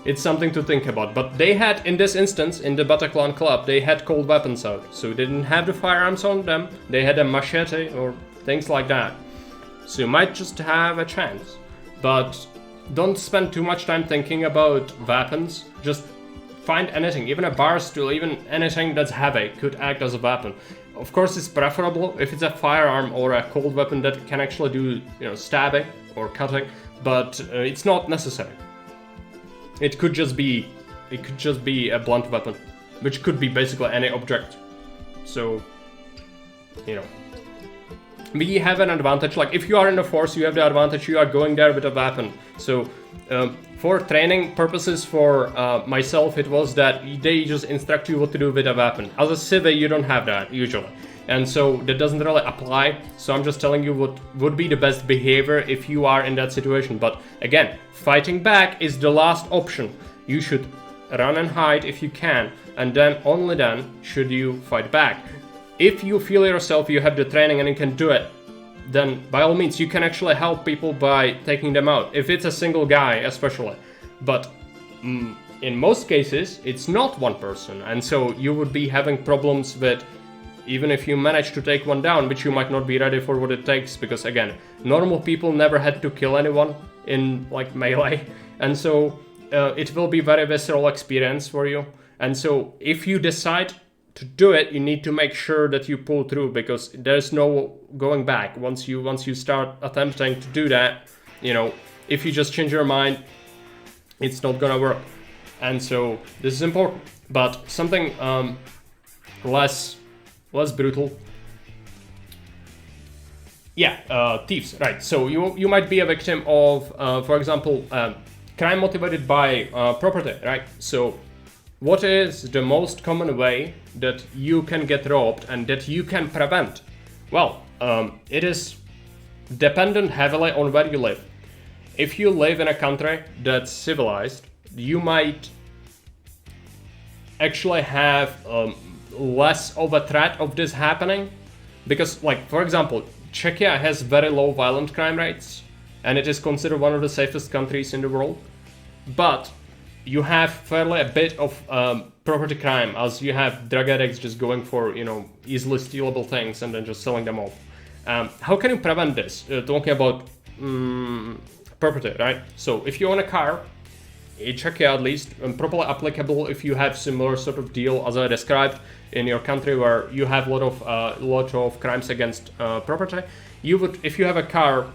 it's something to think about. But they had, in this instance, in the Bataclan Club, they had cold weapons out, so they didn't have the firearms on them. They had a machete or things like that, so you might just have a chance. But don't spend too much time thinking about weapons. Just find anything, even a bar stool, even anything that's heavy could act as a weapon. Of course, it's preferable if it's a firearm or a cold weapon that can actually do, stabbing or cutting, but it's not necessary. It could just be a blunt weapon, which could be basically any object. So, we have an advantage. Like if you are in the force, you have the advantage. You are going there with a weapon. So for training purposes, for myself, it was that they just instruct you what to do with a weapon. As a civil, you don't have that usually, and so that doesn't really apply. So I'm just telling you what would be the best behavior if you are in that situation. But again, fighting back is the last option. You should run and hide if you can, and then only then should you fight back. If you feel yourself you have the training and you can do it, then by all means you can actually help people by taking them out, if it's a single guy especially. But in most cases it's not one person, and so you would be having problems with, even if you manage to take one down, which you might not be ready for what it takes, because again, normal people never had to kill anyone in like melee, and so it will be very visceral experience for you. And so if you decide to do it, you need to make sure that you pull through, because there's no going back. Once you start attempting to do that, if you just change your mind, it's not gonna work. And so this is important. But something less brutal. Thieves, right? So you might be a victim of, for example, crime motivated by property, right? So what is the most common way that you can get robbed and that you can prevent? Well, it is dependent heavily on where you live. If you live in a country that's civilized, you might actually have less of a threat of this happening, because, like, for example, Czechia has very low violent crime rates, and it is considered one of the safest countries in the world. But you have fairly a bit of property crime, as you have drug addicts just going for, easily stealable things and then just selling them off. How can you prevent this? Talking about property, right? So if you own a car, in Czechia at least, properly applicable if you have similar sort of deal as I described in your country, where you have a lot of crimes against property, you would, if you have a car,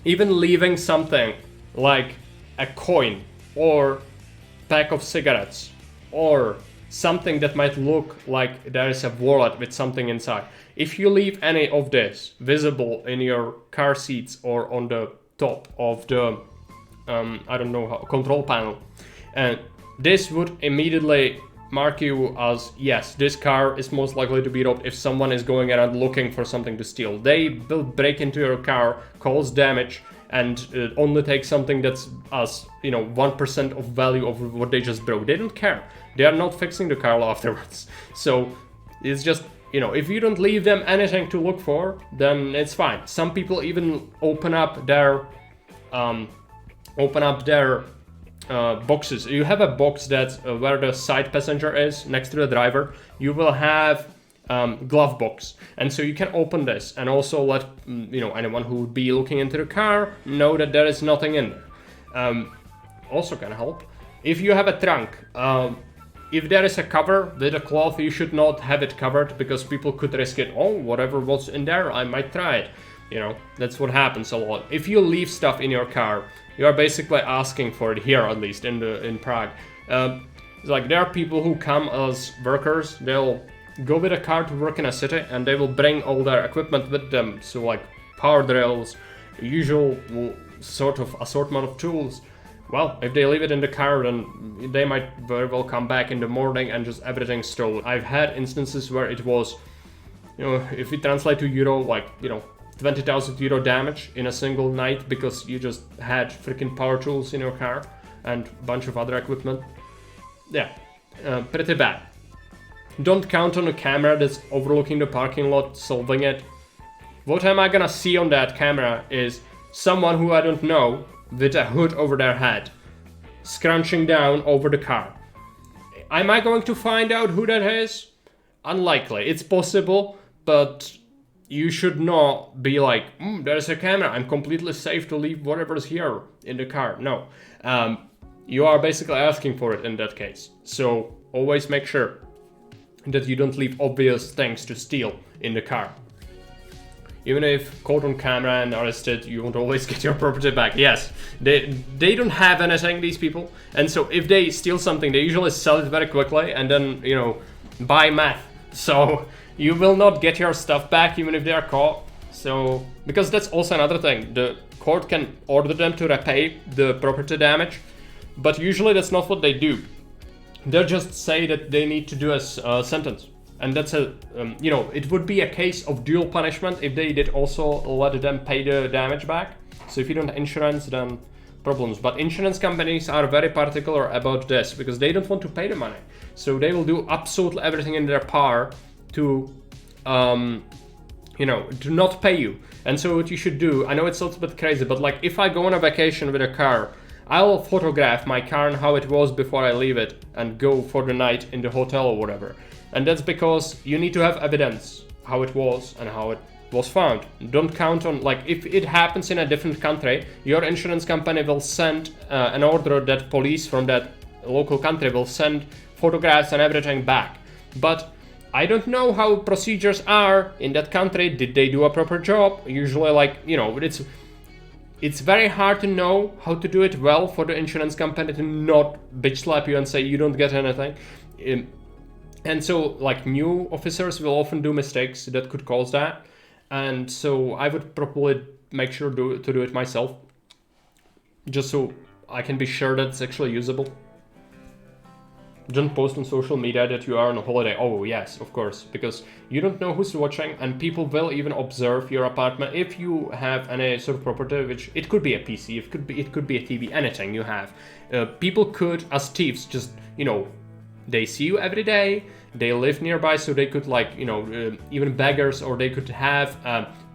even leaving something like a coin or pack of cigarettes or something that might look like there is a wallet with something inside. If you leave any of this visible in your car seats or on the top of the control panel, and this would immediately mark you as, yes, this car is most likely to be robbed if someone is going around looking for something to steal. They will break into your car, cause damage, and only take something that's 1% of value of what they just broke. They don't care. They are not fixing the car afterwards. So it's just, if you don't leave them anything to look for, then it's fine. Some people even open up their boxes. You have a box that's where the side passenger is next to the driver. You will have glove box, and so you can open this and also let anyone who would be looking into the car know that there is nothing in there. Also can help if you have a trunk. If there is a cover with a cloth, you should not have it covered, because people could risk it. Oh, whatever was in there, I might try it. You know, that's what happens a lot. If you leave stuff in your car, you are basically asking for it here, at least in Prague. Like there are people who come as workers. They'll go with a car to work in a city, and they will bring all their equipment with them. So like power drills, usual sort of assortment of tools. Well, if they leave it in the car, then they might very well come back in the morning and just everything stolen. I've had instances where it was, you know, if we translate to euro, like, you know, 20,000 euro damage in a single night because you just had freaking power tools in your car and a bunch of other equipment. Yeah, pretty bad. Don't count on a camera that's overlooking the parking lot solving it. What am I gonna see on that camera is someone who I don't know with a hood over their head, scrunching down over the car. Am I going to find out who that is? Unlikely. It's possible, but you should not be like, there's a camera, I'm completely safe to leave whatever's here in the car. No. You are basically asking for it in that case. So always make sure that you don't leave obvious things to steal in the car. Even if caught on camera and arrested, you won't always get your property back. Yes, they don't have anything, these people. And so if they steal something, they usually sell it very quickly and then, you know, buy meth. So you will not get your stuff back even if they are caught. So, because that's also another thing. The court can order them to repay the property damage, but usually that's not what they do. They'll just say that they need to do a sentence. And that's you know, it would be a case of dual punishment if they did also let them pay the damage back. So if you don't have insurance, then problems. But insurance companies are very particular about this because they don't want to pay the money. So they will do absolutely everything in their power to, you know, to not pay you. And so what you should do, I know it's a little bit crazy, but like if I go on a vacation with a car, I'll photograph my car and how it was before I leave it and go for the night in the hotel or whatever. And that's because you need to have evidence how it was and how it was found. Don't count on, like, if it happens in a different country, your insurance company will send an order that police from that local country will send photographs and everything back. But I don't know how procedures are in that country. Did they do a proper job? Usually, like, you know, it's very hard to know how to do it well for the insurance company to not bitch slap you and say you don't get anything. And so, like, new officers will often do mistakes that could cause that. And so I would probably make sure to do it myself, just so I can be sure that it's actually usable. Don't post on social media that you are on a holiday. Oh yes, of course, because you don't know who's watching, and people will even observe your apartment if you have any sort of property, which it could be a PC, it could be a TV, anything you have. People could, as thieves, just, you know, they see you every day, they live nearby, so they could, like, you know, even beggars, or they could have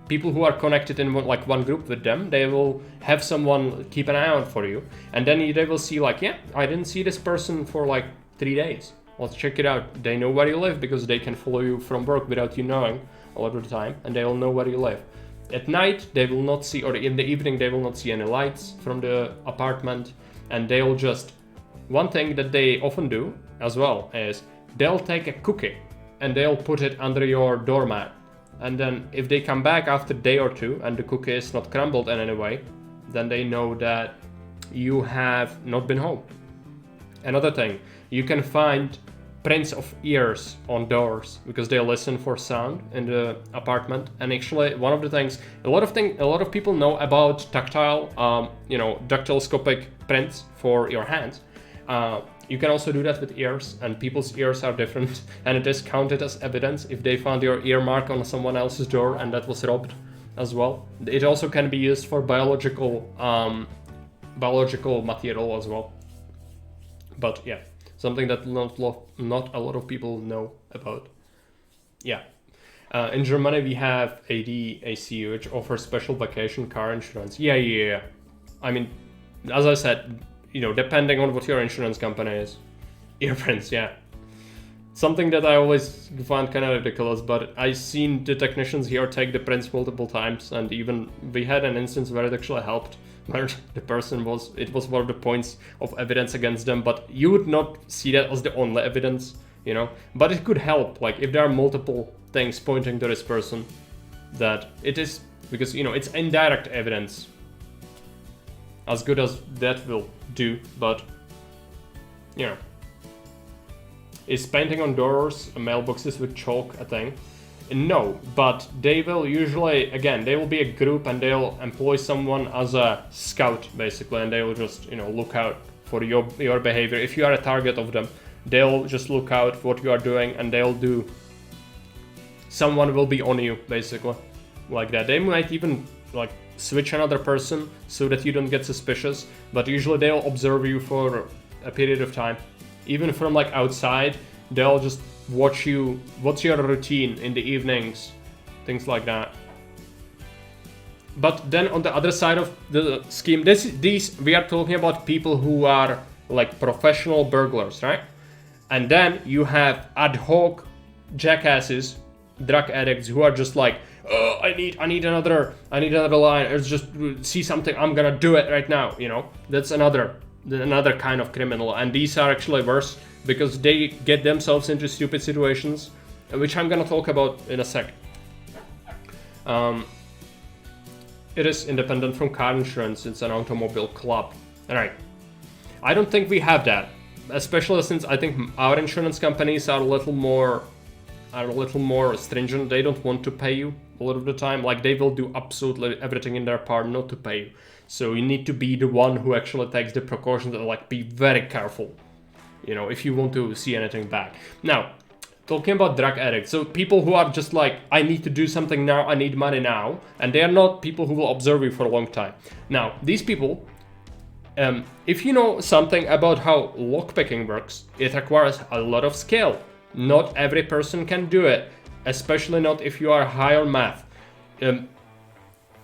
people who are connected in one group with them. They will have someone keep an eye out for you, and then they will see, like, yeah, I didn't see this person for like 3 days. Let's check it out. They know where you live because they can follow you from work without you knowing a lot of the time, and they will know where you live. At night, they will not see, or in the evening, they will not see any lights from the apartment, and they'll just, one thing that they often do as well is they'll take a cookie and they'll put it under your doormat. And then if they come back after a day or two and the cookie is not crumbled in any way, then they know that you have not been home. Another thing, you can find prints of ears on doors because they listen for sound in the apartment. And actually, one of the things, a lot of people know about tactile, you know, dactyloscopic prints for your hands. You can also do that with ears, and people's ears are different, and it is counted as evidence if they found your ear mark on someone else's door and that was robbed as well. It also can be used for biological material as well. But yeah, something that not a lot of people know about. Yeah. In Germany, we have ADAC, which offers special vacation car insurance. Yeah. I mean, as I said, you know, depending on what your insurance company is. Earprints, yeah. Something that I always find kind of ridiculous, but I've seen the technicians here take the prints multiple times, and even we had an instance where it actually helped, where the person it was one of the points of evidence against them, but you would not see that as the only evidence, you know, but it could help, like if there are multiple things pointing to this person, that it is, because you know it's indirect evidence. As good as that will do, but you know, is painting on doors, mailboxes with chalk a thing? No, but they will usually, again, they will be a group and they'll employ someone as a scout basically, and they will just, you know, look out for your behavior. If you are a target of them, they'll just look out for what you are doing, and they'll do, someone will be on you basically, like that. They might even like switch another person so that you don't get suspicious, but usually they'll observe you for a period of time. Even from like outside, they'll just watch you, what's your routine in the evenings, things like that. But then on the other side of the scheme, these we are talking about people who are like professional burglars, right? And then you have ad hoc jackasses, drug addicts, who are just like, oh, I need another line, or just see something, I'm gonna do it right now, you know? That's another kind of criminal, and these are actually worse because they get themselves into stupid situations, which I'm gonna talk about in a sec. It is independent from car insurance, it's an automobile club. Alright, I don't think we have that, especially since I think our insurance companies are a little more stringent. They don't want to pay you a lot of the time. Like, they will do absolutely everything in their power not to pay you. So you need to be the one who actually takes the precautions and like be very careful, you know, if you want to see anything back. Now, talking about drug addicts, so people who are just like, I need to do something now, I need money now, and they are not people who will observe you for a long time. Now, these people, if you know something about how lockpicking works, it requires a lot of skill. Not every person can do it, especially not if you are high on math.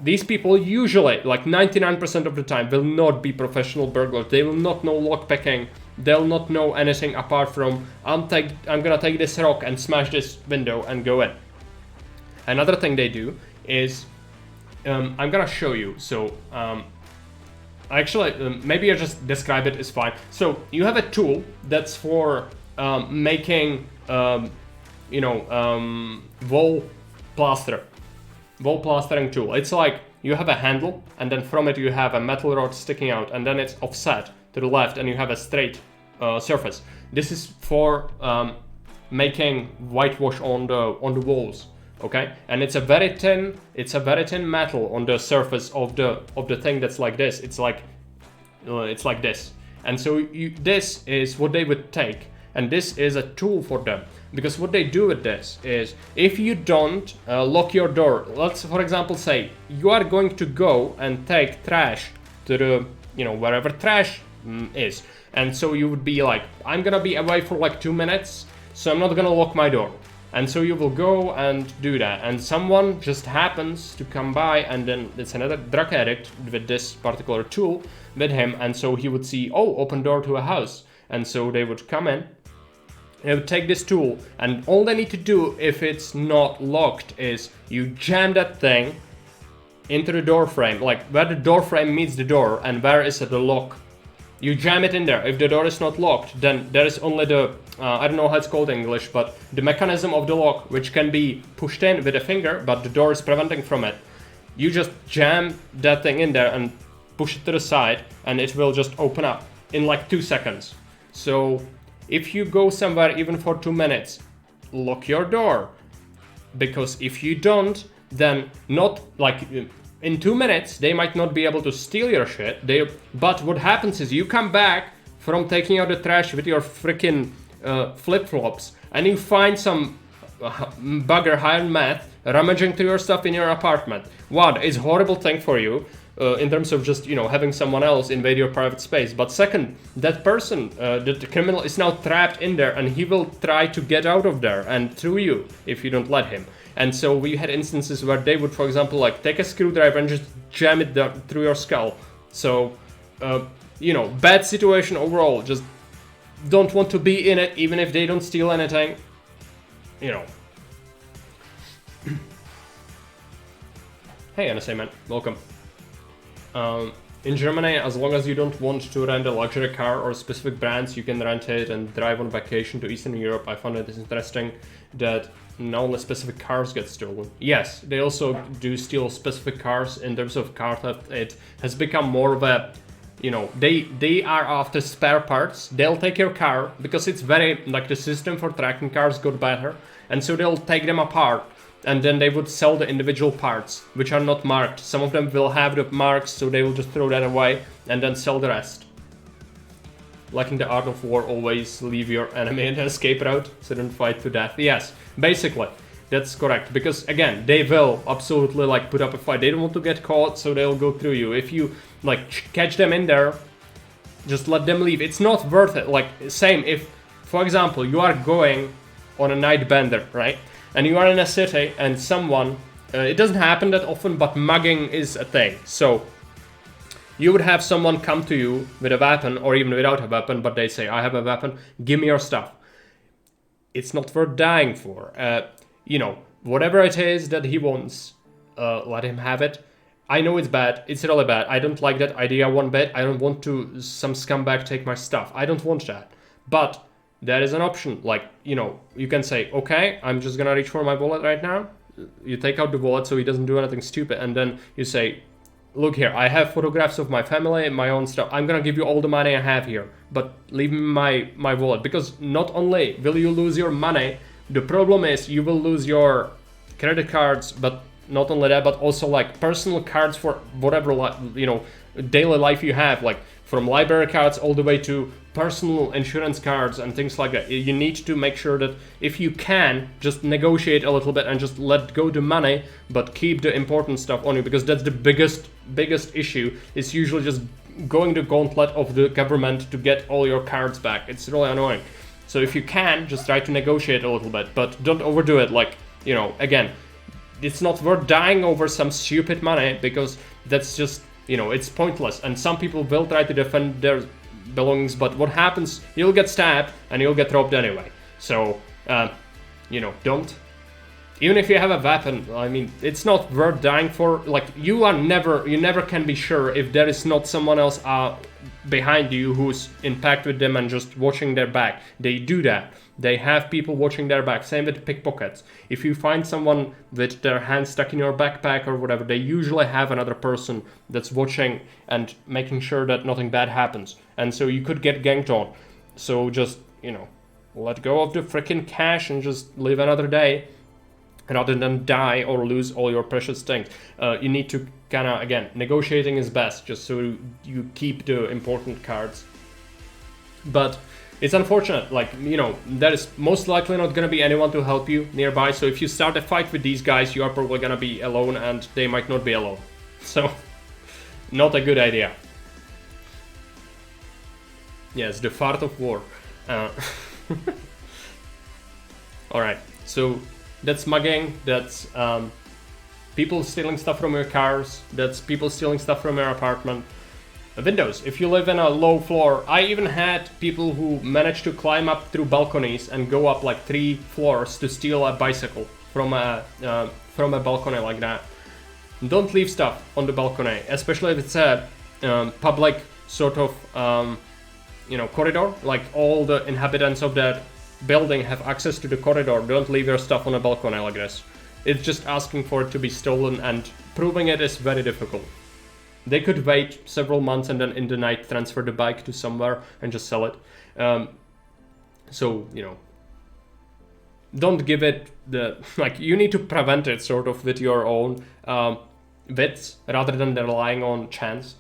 These people usually, like 99% of the time, will not be professional burglars. They will not know lockpicking. They'll not know anything apart from, I'm gonna take this rock and smash this window and go in. Another thing they do is, I'm gonna show you. So, actually, maybe I just describe it is fine. So you have a tool that's for making, wall plastering tool. It's like you have a handle, and then from it you have a metal rod sticking out, and then it's offset to the left, and you have a straight surface. This is for making whitewash on the walls. Okay, and it's a very thin metal on the surface of the thing that's like this. It's like this, and so this is what they would take. And this is a tool for them, because what they do with this is, if you don't lock your door, let's for example say you are going to go and take trash to the, wherever trash is, and so you would be like, I'm gonna be away for like 2 minutes, so I'm not gonna lock my door. And so you will go and do that, and someone just happens to come by, and then it's another drug addict with this particular tool with him, and so he would see, oh, open door to a house, and so they would come in. They would take this tool, and all they need to do if it's not locked is you jam that thing into the door frame, like where the door frame meets the door and where is the lock. You jam it in there. If the door is not locked, then there is only the, I don't know how it's called in English, but the mechanism of the lock, which can be pushed in with a finger, but the door is preventing from it. You just jam that thing in there and push it to the side, and it will just open up in like 2 seconds. So if you go somewhere even for 2 minutes, lock your door. Because if you don't, then not like in 2 minutes, they might not be able to steal your shit. But what happens is you come back from taking out the trash with your freaking flip-flops, and you find some bugger high on meth rummaging through your stuff in your apartment. One, it's a horrible thing for you. In terms of just, having someone else invade your private space. But second, that person, the criminal is now trapped in there, and he will try to get out of there and through you if you don't let him. And so we had instances where they would, for example, like take a screwdriver and just jam it through your skull. So, bad situation overall. Just don't want to be in it, even if they don't steal anything. Hey, NSA man, welcome. In Germany, as long as you don't want to rent a luxury car or specific brands, you can rent it and drive on vacation to Eastern Europe. I found it interesting that only specific cars get stolen. Yes, they also do steal specific cars. In terms of car theft, it has become more of a, you know, they are after spare parts. They'll take your car because it's very, like, the system for tracking cars got better, and so they'll take them apart and then they would sell the individual parts which are not marked. Some of them will have the marks, so they will just throw that away and then sell the rest. Like in the Art of War, always leave your enemy in the escape route, so don't fight to death. Yes, basically, that's correct. Because again, they will absolutely like put up a fight. They don't want to get caught, so they'll go through you. If you like catch them in there, just let them leave. It's not worth it. Like, same if, for example, you are going on a night bender, right? And you are in a city and someone, it doesn't happen that often, but mugging is a thing. So you would have someone come to you with a weapon, or even without a weapon, but they say, I have a weapon, give me your stuff. It's not worth dying for. You know, whatever it is that he wants, let him have it. I know it's bad, it's really bad. I don't like that idea one bit. I don't want to some scumbag take my stuff. I don't want that. But there is an option, like, you know, you can say, okay, I'm just gonna reach for my wallet right now. You take out the wallet so he doesn't do anything stupid, and then you say, look here, I have photographs of my family and my own stuff. I'm gonna give you all the money I have here, but leave me my wallet. Because not only will you lose your money, the problem is you will lose your credit cards, but not only that, but also like personal cards for whatever, you know, daily life you have, like from library cards all the way to personal insurance cards and things like that. You need to make sure that if you can, just negotiate a little bit and just let go the money, but keep the important stuff on you, because that's the biggest issue. It's usually just going the gauntlet of the government to get all your cards back. It's really annoying. So if you can, just try to negotiate a little bit, but don't overdo it. Like, you know, again, it's not worth dying over some stupid money, because that's just, you know, it's pointless. And some people will try to defend their belongings, but what happens, you'll get stabbed and you'll get robbed anyway. So, you know, don't. Even if you have a weapon, I mean, it's not worth dying for. Like, you never can be sure if there is not someone else behind you who's in pact with them and just watching their back. They do that. They have people watching their back. Same with pickpockets. If you find someone with their hand stuck in your backpack or whatever, they usually have another person that's watching and making sure that nothing bad happens. And so you could get ganked on. So just, you know, let go of the freaking cash and just live another day, rather than die or lose all your precious things. You need to kind of, again, negotiating is best, just so you keep the important cards. But it's unfortunate, like, you know, there is most likely not going to be anyone to help you nearby. So if you start a fight with these guys, you are probably going to be alone, and they might not be alone. So, not a good idea. Yes, the fart of war. Alright, so that's mugging, that's people stealing stuff from your cars, that's people stealing stuff from your apartment. Windows, if you live in a low floor, I even had people who managed to climb up through balconies and go up like 3 floors to steal a bicycle from a balcony like that. Don't leave stuff on the balcony, especially if it's a public sort of you know, corridor, like all the inhabitants of that building have access to the corridor. Don't leave your stuff on a balcony like this. It's just asking for it to be stolen, and proving it is very difficult. They could wait several months and then in the night transfer the bike to somewhere and just sell it. So, you know, don't give it the, like, you need to prevent it sort of with your own wits rather than relying on chance.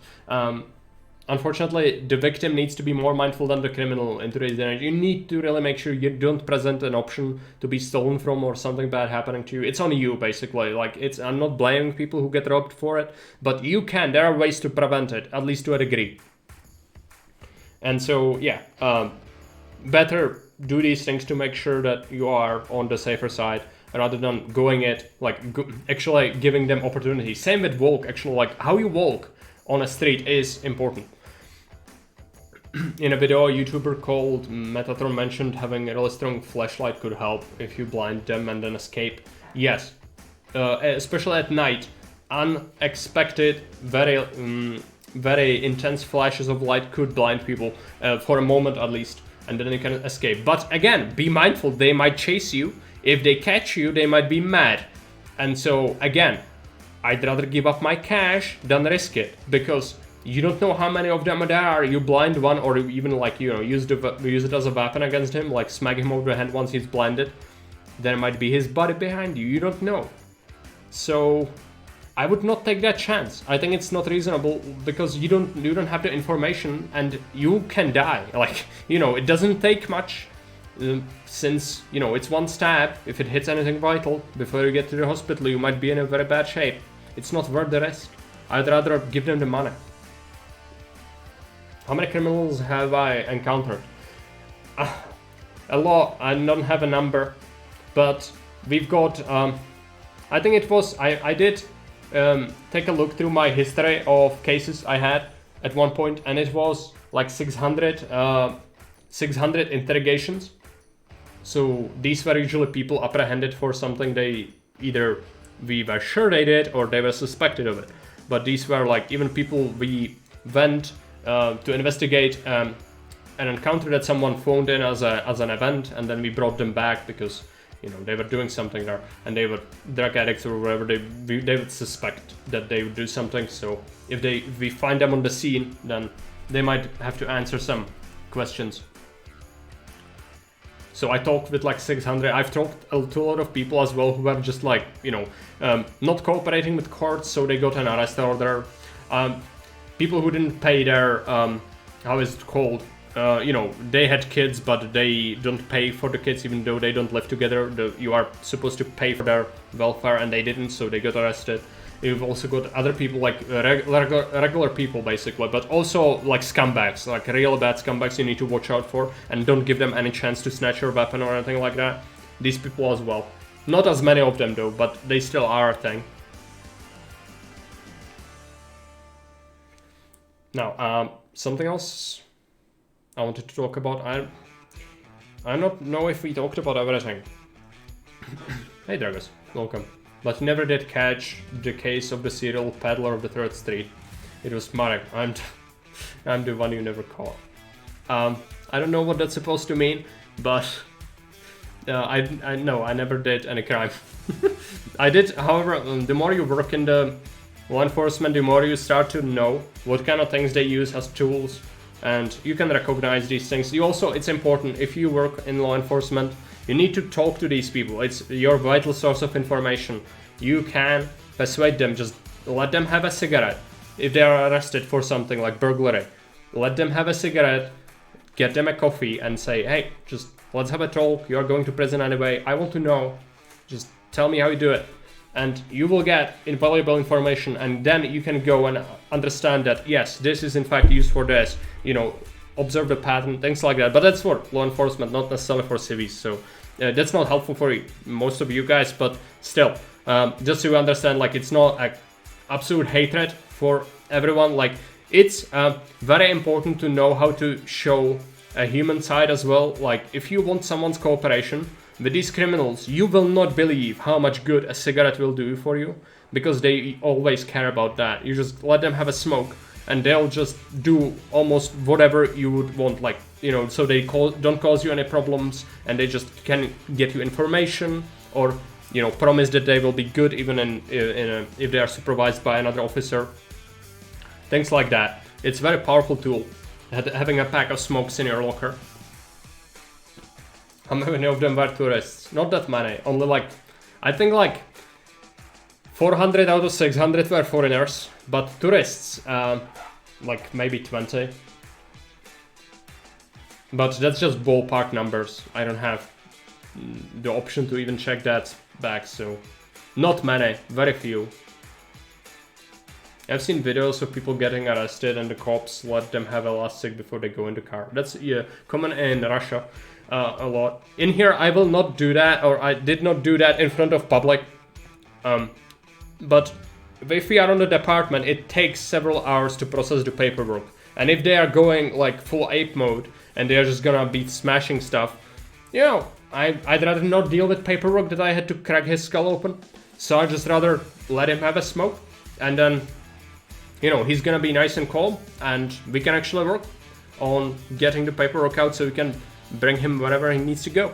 Unfortunately, the victim needs to be more mindful than the criminal in today's day. You need to really make sure you don't present an option to be stolen from or something bad happening to you. It's on you, basically. Like, I'm not blaming people who get robbed for it, but there are ways to prevent it, at least to a degree. And so, yeah, better do these things to make sure that you are on the safer side, rather than going it, like, actually giving them opportunities. Same with walk, actually, like, how you walk on a street is important. In a video, a YouTuber called Metatron mentioned having a really strong flashlight could help if you blind them and then escape. Yes, especially at night, unexpected, very intense flashes of light could blind people for a moment at least, and then you can escape. But again, be mindful, they might chase you. if they catch you, they might be mad. And so again, I'd rather give up my cash than risk it, because you don't know how many of them there are. You blind one, or even like, you know, use it as a weapon against him, like smack him over the head once he's blinded. There might be his body behind you. You don't know. So I would not take that chance. I think it's not reasonable, because you don't have the information and you can die. Like, you know, it doesn't take much, since, you know, it's one stab. If it hits anything vital before you get to the hospital, you might be in a very bad shape. It's not worth the risk. I'd rather give them the money. How many criminals have I encountered? A lot. I don't have a number, but we've got, I think it was, I did take a look through my history of cases I had at one point, and it was like 600 interrogations. So these were usually people apprehended for something we were sure they did, or they were suspected of it. But these were like even people we went to investigate an encounter that someone phoned in as an event, and then we brought them back because, you know, they were doing something there, and they were drug addicts or whatever. They would suspect that they would do something. So if we find them on the scene, then they might have to answer some questions. So I talked with like 600. I've talked to a lot of people as well who were just like, you know, not cooperating with courts, so they got an arrest order. People who didn't pay their, how is it called? You know, they had kids, but they don't pay for the kids, even though they don't live together. You are supposed to pay for their welfare, and they didn't, so they got arrested. You've also got other people, like regular people, basically, but also like scumbags, like real bad scumbags you need to watch out for, and don't give them any chance to snatch your weapon or anything like that. These people as well. Not as many of them though, but they still are a thing. Now, something else I wanted to talk about. I don't know if we talked about everything. Hey Dragos, welcome. But never did catch the case of the serial peddler of the 3rd Street. It was Marek. I'm the one you never caught. I don't know what that's supposed to mean, but I know I never did any crime. I did, however, the more you work in the law enforcement, the more you start to know what kind of things they use as tools, and you can recognize these things. It's important, if you work in law enforcement, you need to talk to these people. It's your vital source of information. You can persuade them, just let them have a cigarette. If they are arrested for something like burglary, let them have a cigarette, get them a coffee and say, hey, just let's have a talk. You're going to prison anyway. I want to know. Just tell me how you do it. And you will get invaluable information, and then you can go and understand that, yes, this is in fact used for this, you know, observe the pattern, things like that. But that's for law enforcement, not necessarily for civvies. So that's not helpful for most of you guys, but still, just so you understand, like, it's not an absolute hatred for everyone. Like, it's very important to know how to show a human side as well. Like, if you want someone's cooperation with these criminals, you will not believe how much good a cigarette will do for you, because they always care about that. You just let them have a smoke, and they'll just do almost whatever you would want, like, you know, so they don't cause you any problems, and they just can get you information, or, you know, promise that they will be good even if they are supervised by another officer. Things like that. It's a very powerful tool, having a pack of smokes in your locker. How many of them were tourists? Not that many, only like, I think like 400 out of 600 were foreigners, but tourists, like maybe 20. But that's just ballpark numbers. I don't have the option to even check that back, so not many, very few. I've seen videos of people getting arrested and the cops let them have a last cig before they go in the car. That's common in Russia a lot. In here, I will not do that, or I did not do that in front of public. But if we are on the department, it takes several hours to process the paperwork. And if they are going like full ape mode and they are just gonna be smashing stuff, you know, I'd rather not deal with paperwork that I had to crack his skull open. So I'd just rather let him have a smoke, and then, you know, he's gonna be nice and calm, and we can actually work on getting the paperwork out so we can bring him wherever he needs to go.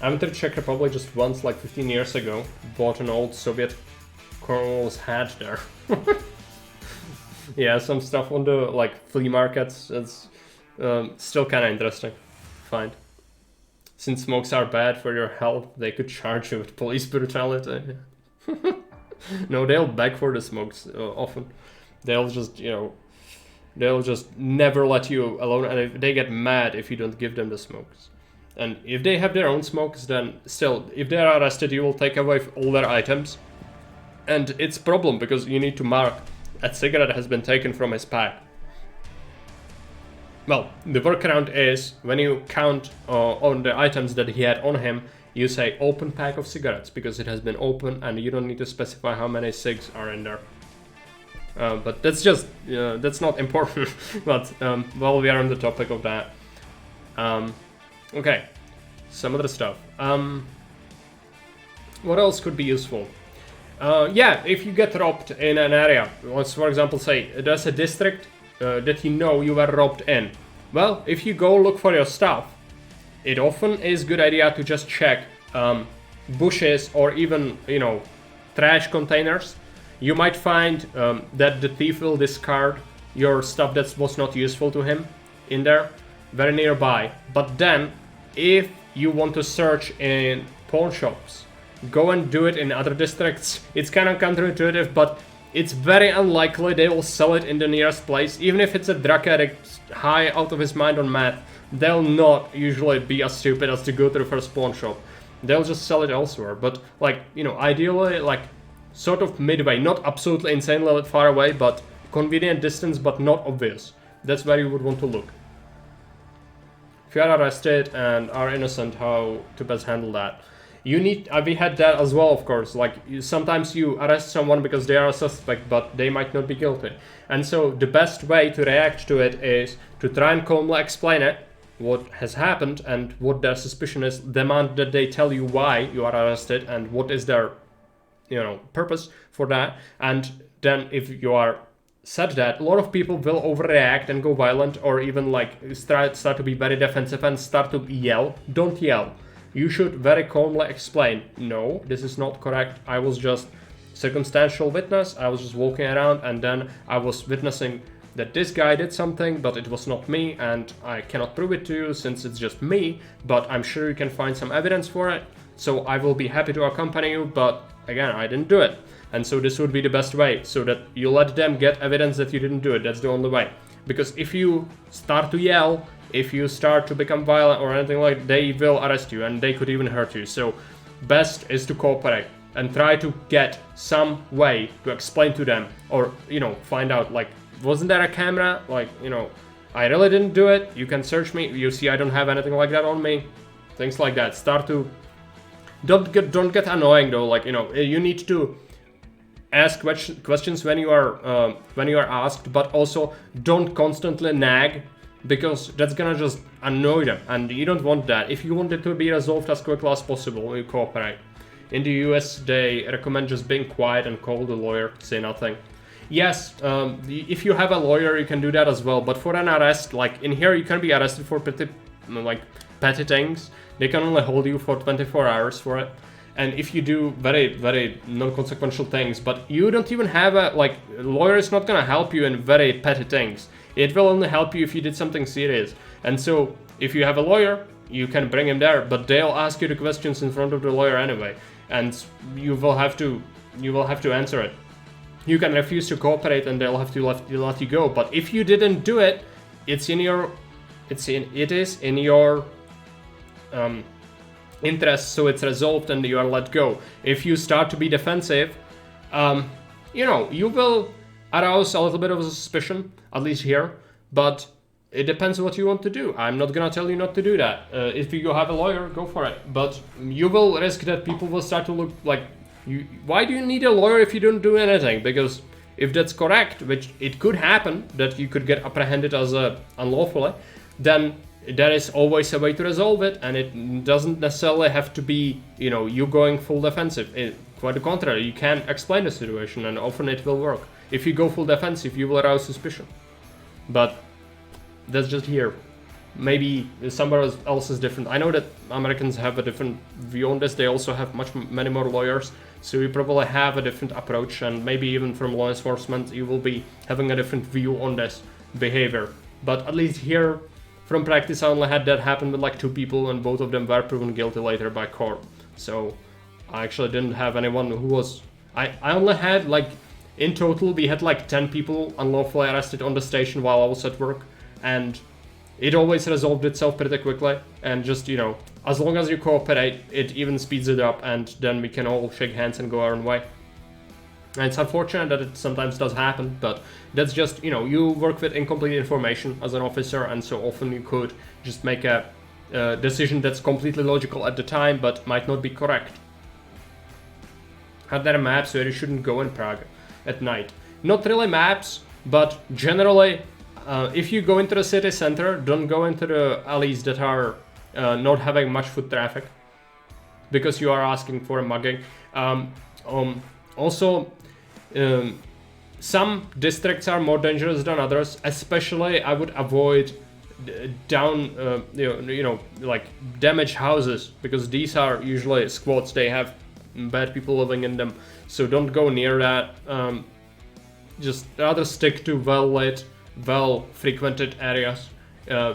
I went to the Czech Republic just once, like 15 years ago. Bought an old Soviet colonel's hat there. Yeah, some stuff on the like flea markets. It's still kind of interesting. Find. Since smokes are bad for your health, they could charge you with police brutality. No, they'll beg for the smokes often. They'll just, you know, they'll just never let you alone, and they get mad if you don't give them the smokes. And if they have their own smokes, then still, if they are arrested, you will take away all their items. And it's a problem, because you need to mark a cigarette has been taken from his pack. Well, the workaround is, when you count on the items that he had on him, you say open pack of cigarettes, because it has been open, and you don't need to specify how many cigs are in there. But that's just, that's not important. But, well, we are on the topic of that. Okay, some other stuff. What else could be useful? Yeah, if you get robbed in an area, let's for example say there's a district that you know you were robbed in. Well, if you go look for your stuff, it often is a good idea to just check bushes or even, you know, trash containers. You might find that the thief will discard your stuff that was not useful to him in there, very nearby. But then, if you want to search in pawn shops, go and do it in other districts. It's kind of counterintuitive, but it's very unlikely they will sell it in the nearest place. Even if it's a drug addict high out of his mind on meth, they'll not usually be as stupid as to go to the first pawn shop. They'll just sell it elsewhere. But, like, you know, ideally, like, sort of midway, not absolutely insanely far away, but convenient distance, but not obvious. That's where you would want to look. If you are arrested and are innocent, how to best handle that? You need, we had that as well, of course, like sometimes you arrest someone because they are a suspect, but they might not be guilty. And so the best way to react to it is to try and calmly explain it, what has happened and what their suspicion is, demand that they tell you why you are arrested and what is their, you know, purpose for that. And then if you are said that, a lot of people will overreact and go violent, or even like start to be very defensive and start to yell. Don't yell. You should very calmly explain, no, this is not correct. I was just circumstantial witness. I was just walking around and then I was witnessing that this guy did something, but it was not me, and I cannot prove it to you since it's just me, but I'm sure you can find some evidence for it. So I will be happy to accompany you, but again, I didn't do it. And so this would be the best way, so that you let them get evidence that you didn't do it. That's the only way. Because if you start to yell, if you start to become violent or anything like that, they will arrest you and they could even hurt you. So best is to cooperate and try to get some way to explain to them, or, you know, find out, like, wasn't there a camera? Like, you know, I really didn't do it. You can search me. You see I don't have anything like that on me. Things like that. Start to... Don't get annoying though. Like, you know, you need to ask questions when you are asked, but also don't constantly nag, because that's gonna just annoy them, and you don't want that. If you want it to be resolved as quickly as possible, you cooperate. In the US, they recommend just being quiet and call the lawyer, say nothing. Yes, if you have a lawyer, you can do that as well, but for an arrest, like in here, you can be arrested for petty things. They can only hold you for 24 hours for it. And if you do very, very non-consequential things, but you don't even have a, like, a lawyer is not gonna help you in very petty things. It will only help you if you did something serious. And so, if you have a lawyer, you can bring him there, but they'll ask you the questions in front of the lawyer anyway. And you will have to answer it. You can refuse to cooperate and they'll have to let you go. But if you didn't do it, it is in your interest, so it's resolved and you are let go. If you start to be defensive, you know, you will arouse a little bit of a suspicion, at least here, but it depends what you want to do. I'm not gonna tell you not to do that. If you have a lawyer, go for it. But you will risk that people will start to look like, why do you need a lawyer if you don't do anything? Because if that's correct, which it could happen, that you could get apprehended as unlawfully, then there is always a way to resolve it, and it doesn't necessarily have to be, you know, you going full defensive. Quite the contrary, you can explain the situation, and often it will work. If you go full defensive, you will arouse suspicion. But that's just here. maybe somewhere else is different. I know that Americans have a different view on this. They also have many more lawyers, so you probably have a different approach, and maybe even from law enforcement you will be having a different view on this behavior. But at least here, from practice, I only had that happen with like 2 people, and both of them were proven guilty later by court. So I actually didn't have anyone who was... I only had like, in total, we had like 10 people unlawfully arrested on the station while I was at work, and it always resolved itself pretty quickly. And just, you know, as long as you cooperate, it even speeds it up, and then we can all shake hands and go our own way. And it's unfortunate that it sometimes does happen, but that's just, you know, you work with incomplete information as an officer, and so often you could just make a decision that's completely logical at the time, but might not be correct. Are there maps where you shouldn't go in Prague at night? Not really maps, but generally, if you go into the city center, don't go into the alleys that are not having much foot traffic, because you are asking for a mugging. Also, some districts are more dangerous than others. Especially, I would avoid like damaged houses, because these are usually squats. They have bad people living in them, so don't go near that. Just rather stick to well-lit, well-frequented areas,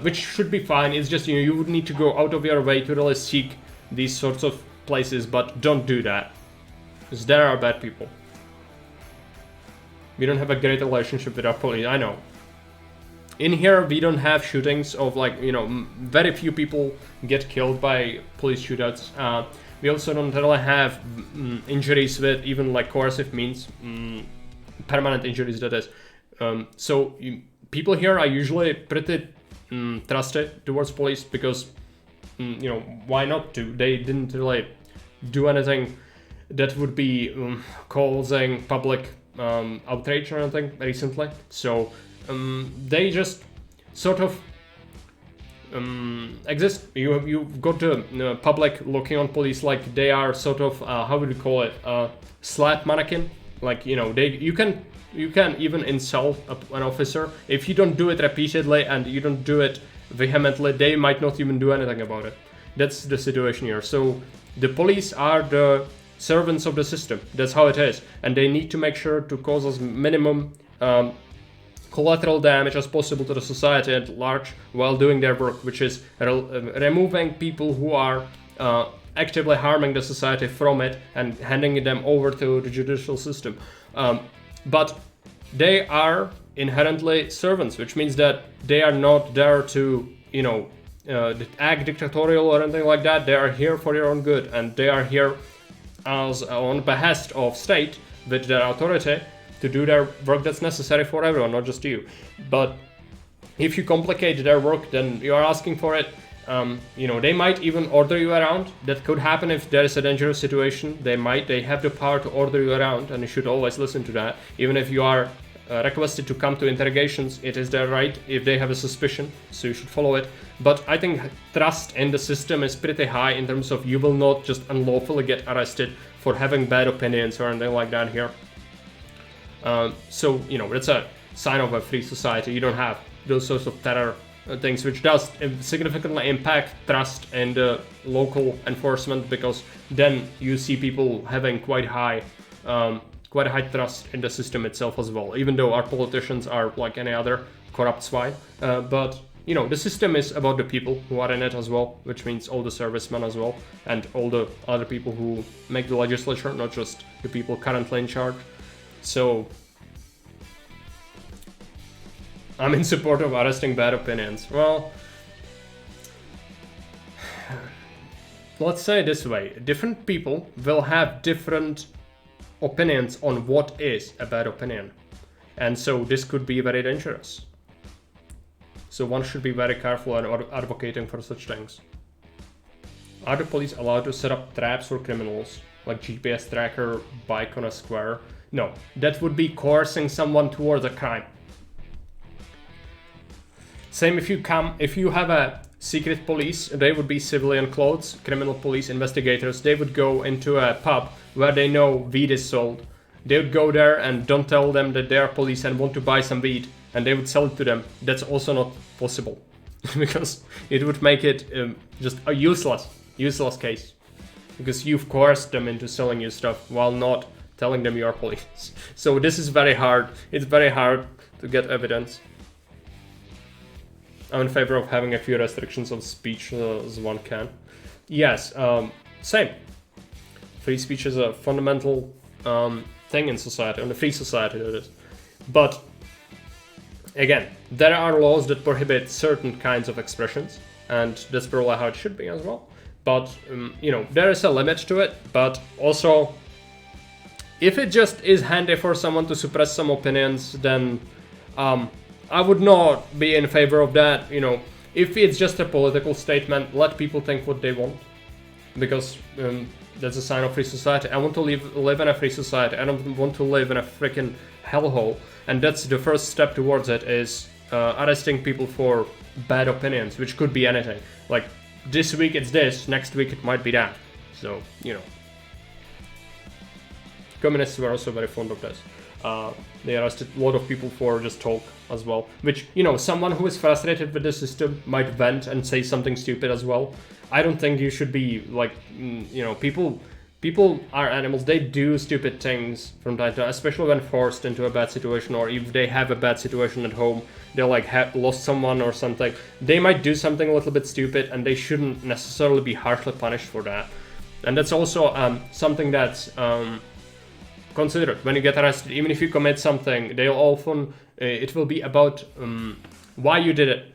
which should be fine. It's just, you know, you would need to go out of your way to really seek these sorts of places, but don't do that, because there are bad people. We don't have a great relationship with our police, I know. In here, we don't have shootings of, like, you know, very few people get killed by police shootouts. We also don't really have injuries with even like coercive means, permanent injuries, that is. People here are usually pretty trusted towards police, because, you know, why not to? They didn't really do anything that would be causing public outrage or anything recently. So they just sort of exist. You've got the public looking on police like they are sort of how would you call it, slap mannequin. Like, you know, you can even insult an officer. If you don't do it repeatedly and you don't do it vehemently, they might not even do anything about it. That's the situation here. So the police are the servants of the system. That's how it is, and they need to make sure to cause as minimum collateral damage as possible to the society at large while doing their work, which is removing people who are actively harming the society from it and handing them over to the judicial system. But they are inherently servants, which means that they are not there to, you know, act dictatorial or anything like that. They are here for your own good, and they are here as on behest of state with their authority to do their work that's necessary for everyone, not just you. But if you complicate their work, then you are asking for it. You know, they might even order you around. That could happen if there is a dangerous situation. They have the power to order you around, and you should always listen to that. Even if you are requested to come to interrogations, it is their right if they have a suspicion, so you should follow it. But I think trust in the system is pretty high in terms of you will not just unlawfully get arrested for having bad opinions or anything like that here. So, you know, it's a sign of a free society. You don't have those sorts of terror things, which does significantly impact trust in the local enforcement, because then you see people having quite a high trust in the system itself as well, even though our politicians are like any other corrupt swine. But, you know, the system is about the people who are in it as well, which means all the servicemen as well, and all the other people who make the legislature, not just the people currently in charge. So I'm in support of arresting bad opinions. Well, let's say it this way. Different people will have different opinions on what is a bad opinion. And so this could be very dangerous. So one should be very careful in advocating for such things. Are the police allowed to set up traps for criminals, like GPS tracker, bike on a square? No, that would be coercing someone towards a crime. Same if you have a secret police, they would be civilian clothes, criminal police investigators. They would go into a pub where they know weed is sold. They would go there and don't tell them that they are police and want to buy some weed, and they would sell it to them. That's also not possible. because it would make it just a useless case, because you've coerced them into selling you stuff while not telling them you are police. So this is very hard. It's very hard to get evidence. I'm in favor of having a few restrictions of speech as one can. Yes, same. Free speech is a fundamental thing in society, in a free society that is. But again, there are laws that prohibit certain kinds of expressions, and that's probably how it should be as well. But you know, there is a limit to it. But also, if it just is handy for someone to suppress some opinions, then I would not be in favor of that. You know, if it's just a political statement, let people think what they want, because that's a sign of free society. I want to live in a free society. I don't want to live in a freaking hellhole. And that's the first step towards it, is arresting people for bad opinions, which could be anything. Like, this week it's this, next week it might be that. So, you know. Communists were also very fond of this. They arrested a lot of people for just talk as well. Which, you know, someone who is frustrated with the system might vent and say something stupid as well. I don't think you should be like, you know, people are animals. They do stupid things from time to time, especially when forced into a bad situation, or if they have a bad situation at home, they like have lost someone or something. They might do something a little bit stupid, and they shouldn't necessarily be harshly punished for that. And that's also something that's considered when you get arrested. Even if you commit something, they'll often it will be about why you did it.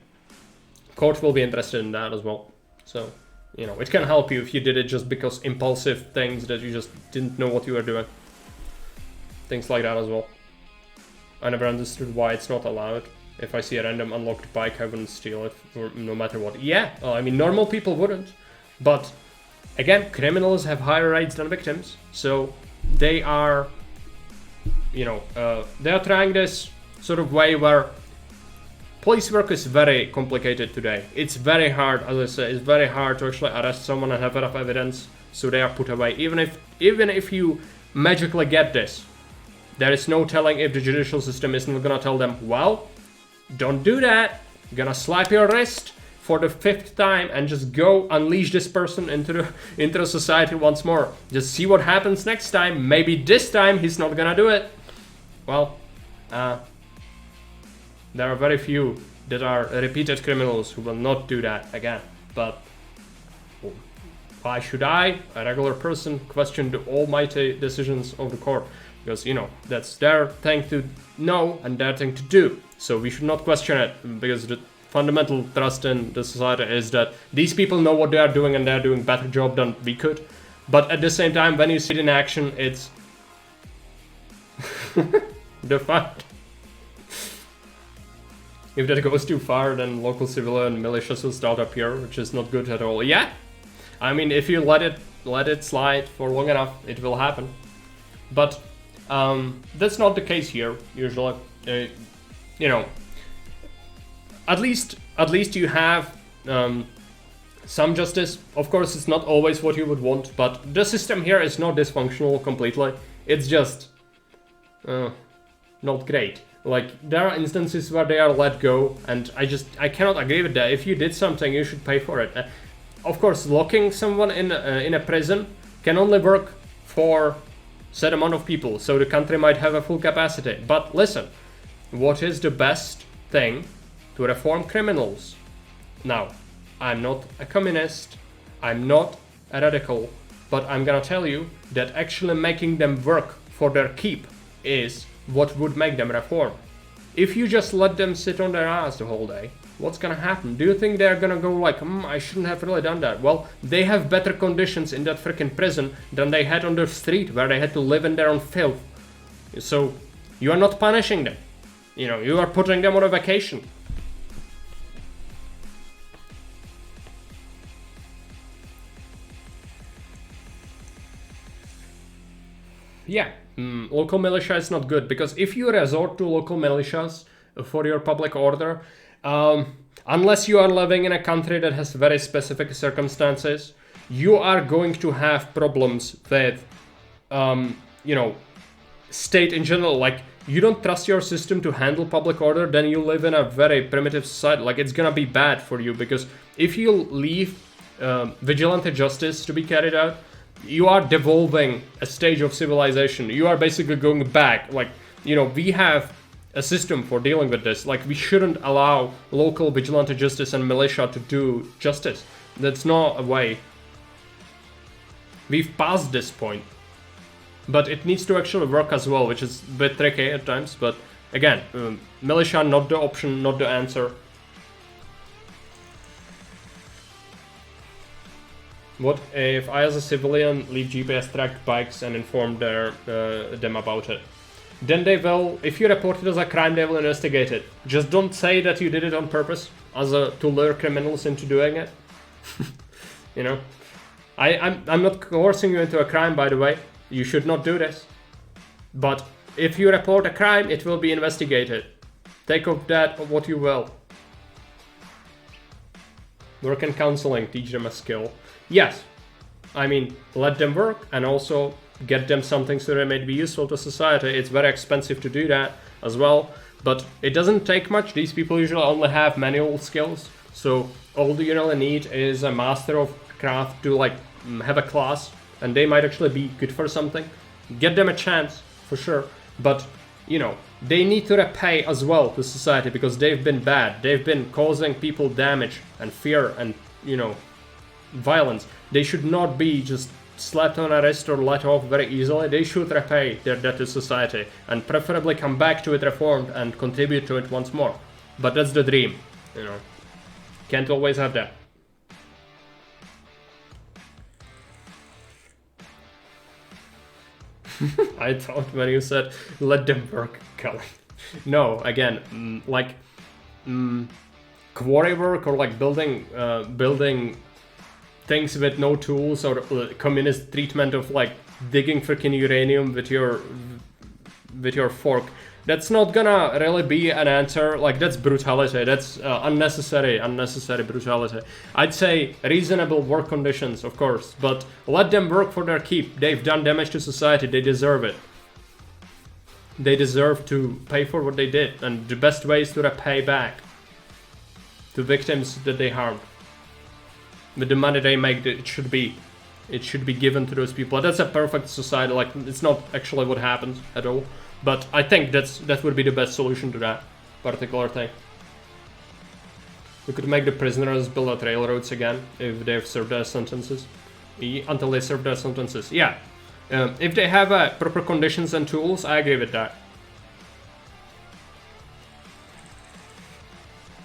Court will be interested in that as well. So, you know, it can help you if you did it just because impulsive things that you just didn't know what you were doing. Things like that as well. I never understood why it's not allowed. If I see a random unlocked bike, I wouldn't steal it, no matter what. Yeah, I mean, normal people wouldn't. But, again, criminals have higher rights than victims. So, they are, you know, they are trying this sort of way where police work is very complicated today. It's very hard, as I say, it's very hard to actually arrest someone and have enough evidence, so they are put away. Even if you magically get this, there is no telling if the judicial system isn't gonna tell them, well, don't do that, you're gonna slap your wrist for the 5th time and just go unleash this person into the society once more. Just see what happens next time. Maybe this time he's not gonna do it. Well, there are very few that are repeated criminals who will not do that again. But why should I, a regular person, question the almighty decisions of the court? Because, you know, that's their thing to know and their thing to do. So we should not question it, because the fundamental trust in the society is that these people know what they are doing and they're doing a better job than we could. But at the same time, when you see it in action, it's the fact. If that goes too far, then local civilian militias will start up here, which is not good at all. Yeah, I mean, if you let it slide for long enough, it will happen. But that's not the case here usually. You know, at least you have some justice. Of course, it's not always what you would want, but the system here is not dysfunctional completely. It's just not great. Like, there are instances where they are let go, and I cannot agree with that. If you did something, you should pay for it. Of course, locking someone in a prison can only work for set amount of people, so the country might have a full capacity. But listen, what is the best thing to reform criminals? Now, I'm not a communist, I'm not a radical, but I'm gonna tell you that actually making them work for their keep is what would make them reform. If you just let them sit on their ass the whole day, what's gonna happen? Do you think they're gonna go like, I shouldn't have really done that? Well, they have better conditions in that freaking prison than they had on the street, where they had to live in their own filth. So, you are not punishing them. You know, you are putting them on a vacation. Yeah, local militia is not good, because if you resort to local militias for your public order, unless you are living in a country that has very specific circumstances, you are going to have problems with, you know, state in general. Like, you don't trust your system to handle public order, then you live in a very primitive society. Like, it's gonna be bad for you, because if you leave vigilante justice to be carried out, you are devolving a stage of civilization. You are basically going back. Like, you know, we have a system for dealing with this. Like, we shouldn't allow local vigilante justice and militia to do justice. That's not a way. We've passed this point. But it needs to actually work as well, which is a bit tricky at times. But again, militia not the option, not the answer. What if I as a civilian leave GPS tracked bikes and inform them about it? Then they will, if you report it as a crime, they will investigate it. Just don't say that you did it on purpose to lure criminals into doing it. You know? I'm not coercing you into a crime, by the way. You should not do this. But if you report a crime, it will be investigated. Take of that what you will. Work in counseling, teach them a skill. Yes. I mean, let them work and also get them something so they may be useful to society. It's very expensive to do that as well. But it doesn't take much. These people usually only have manual skills. So all you really need is a master of craft to like have a class. And they might actually be good for something. Get them a chance, for sure. But, you know, they need to repay as well to society because they've been bad. They've been causing people damage and fear and, you know, violence. They should not be just slapped on a wrist or let off very easily. They should repay their debt to society and preferably come back to it reformed and contribute to it once more. But that's the dream, you know. Can't always have that. I thought when you said let them work, Kelly. No, again, quarry work or like building things with no tools or communist treatment of like digging freaking uranium with your fork. That's not gonna really be an answer. Like, that's brutality. That's unnecessary brutality. I'd say reasonable work conditions, of course, but let them work for their keep. They've done damage to society. They deserve it. They deserve to pay for what they did, and the best way is to repay back to victims that they harmed. With the money they make, it should be given to those people. That's a perfect society. Like, it's not actually what happens at all. But I think that would be the best solution to that particular thing. We could make the prisoners build out railroads again if they've served their sentences. Until they serve their sentences. Yeah. If they have proper conditions and tools, I agree with that.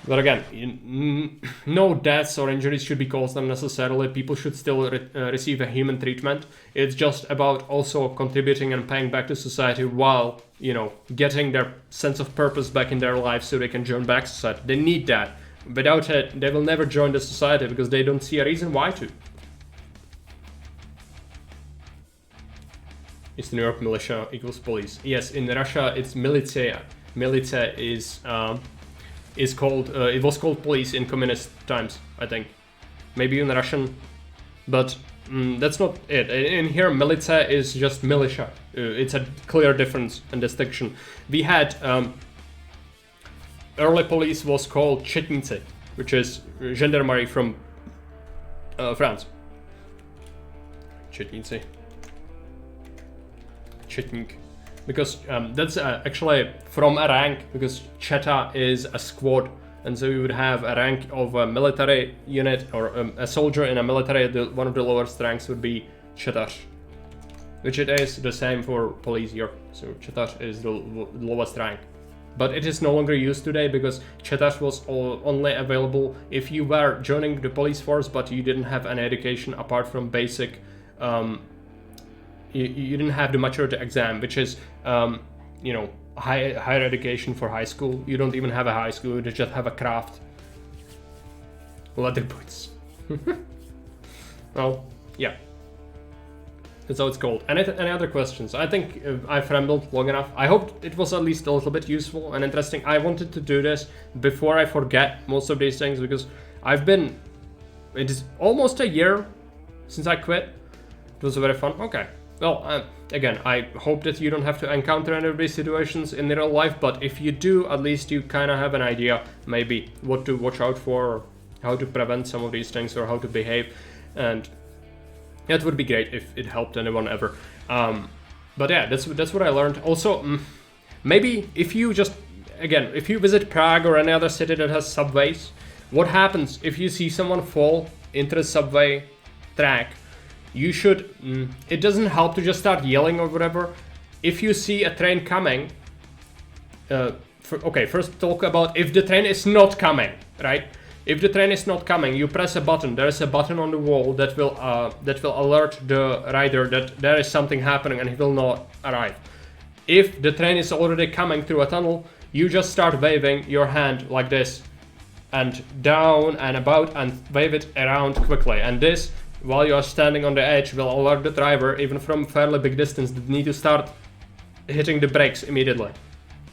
But again, no deaths or injuries should be caused unnecessarily. People should still receive a human treatment. It's just about also contributing and paying back to society while, you know, getting their sense of purpose back in their lives so they can join back society. They need that. Without it, they will never join the society because they don't see a reason why to. Is New York militia equals police? Yes, in Russia it's militia. Militia is called, it was called police in communist times, I think. Maybe in Russian, but that's not it. In here, militia is just militia. It's a clear difference and distinction. We had, early police was called Chetnici, which is gendarmerie from France. Chetnici. Chetnik. Because that's actually from a rank, because Cheta is a squad, and so you would have a rank of a military unit or a soldier in a military. One of the lowest ranks would be Chetash, which it is the same for police here. So Chetash is the lowest rank, but it is no longer used today because Chetash was only available if you were joining the police force, but you didn't have any education apart from basic. You didn't have the maturity exam, which is, you know, higher education for high school. You don't even have a high school, you just have a craft. Leather boots. Well, yeah. That's how it's called. Any other questions? I think I've rambled long enough. I hope it was at least a little bit useful and interesting. I wanted to do this before I forget most of these things because it is almost a year since I quit. It was very fun. Okay. well, again, I hope that you don't have to encounter any of these situations in real life, but if you do, at least you kind of have an idea maybe what to watch out for, or how to prevent some of these things, or how to behave, and that would be great if it helped anyone ever. But yeah, that's what I learned. Also, maybe if you just, again, if you visit Prague or any other city that has subways, what happens if you see someone fall into the subway track? You should, it doesn't help to just start yelling or whatever. If you see a train coming, first talk about if the train is not coming, right? If the train is not coming, you press a button. There is a button on the wall that will alert the rider that there is something happening and he will not arrive. If the train is already coming through a tunnel, you just start waving your hand like this, and down and about, and wave it around quickly. And this, while you are standing on the edge, will alert the driver, even from fairly big distance, that need to start hitting the brakes immediately.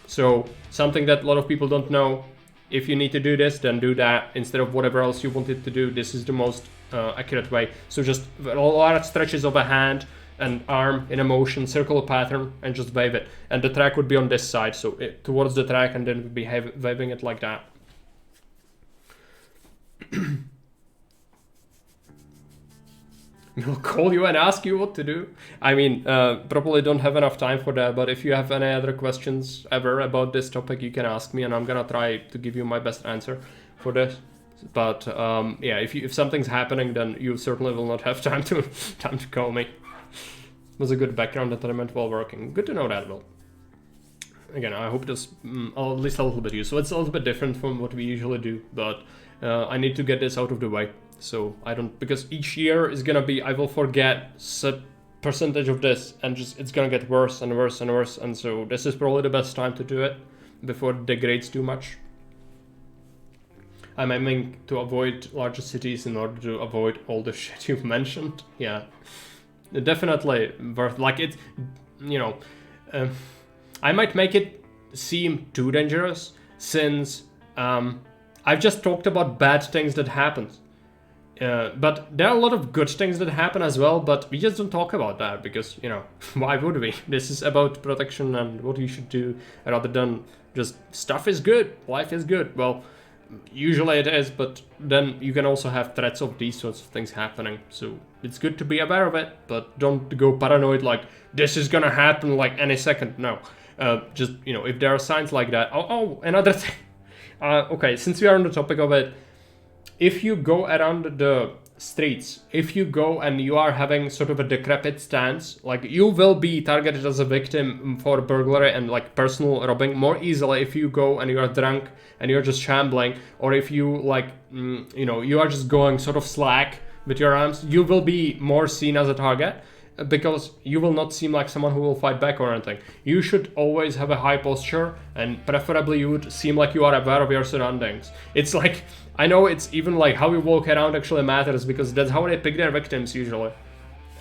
So something that a lot of people don't know. If you need to do this, then do that instead of whatever else you wanted to do. This is the most accurate way. So just large stretches of a hand and arm in a motion, circle a pattern, and just wave it. And the track would be on this side, so towards the track, and then we'd be waving it like that. We'll call you and ask you what to do. I mean, probably don't have enough time for that, but if you have any other questions ever about this topic, you can ask me, and I'm gonna try to give you my best answer for this. But yeah, if something's happening, then you certainly will not have time to call me. It was a good background entertainment while working. Good to know that, Will. Again, I hope this at least a little bit useful. It's a little bit different from what we usually do, but I need to get this out of the way. So I don't, because each year is gonna be, I will forget a percentage of this, and just it's gonna get worse and worse and worse. And so this is probably the best time to do it before it degrades too much. I'm aiming to avoid larger cities in order to avoid all the shit you've mentioned. Yeah, definitely worth, like it, you know, I might make it seem too dangerous since I've just talked about bad things that happen. But there are a lot of good things that happen as well, but we just don't talk about that because, you know, why would we? This is about protection and what you should do rather than just stuff is good, life is good. Well, usually it is, but then you can also have threats of these sorts of things happening. So it's good to be aware of it, but don't go paranoid like this is gonna happen like any second. No, just, you know, if there are signs like that. Oh, another thing. Okay, since we are on the topic of it, if you go around the streets, if you go and you are having sort of a decrepit stance, like you will be targeted as a victim for burglary and like personal robbing more easily if you go and you are drunk and you're just shambling, or if you like, you know, you are just going sort of slack with your arms, you will be more seen as a target because you will not seem like someone who will fight back or anything. You should always have a high posture, and preferably you would seem like you are aware of your surroundings. It's like, I know it's even like how you walk around actually matters because that's how they pick their victims usually.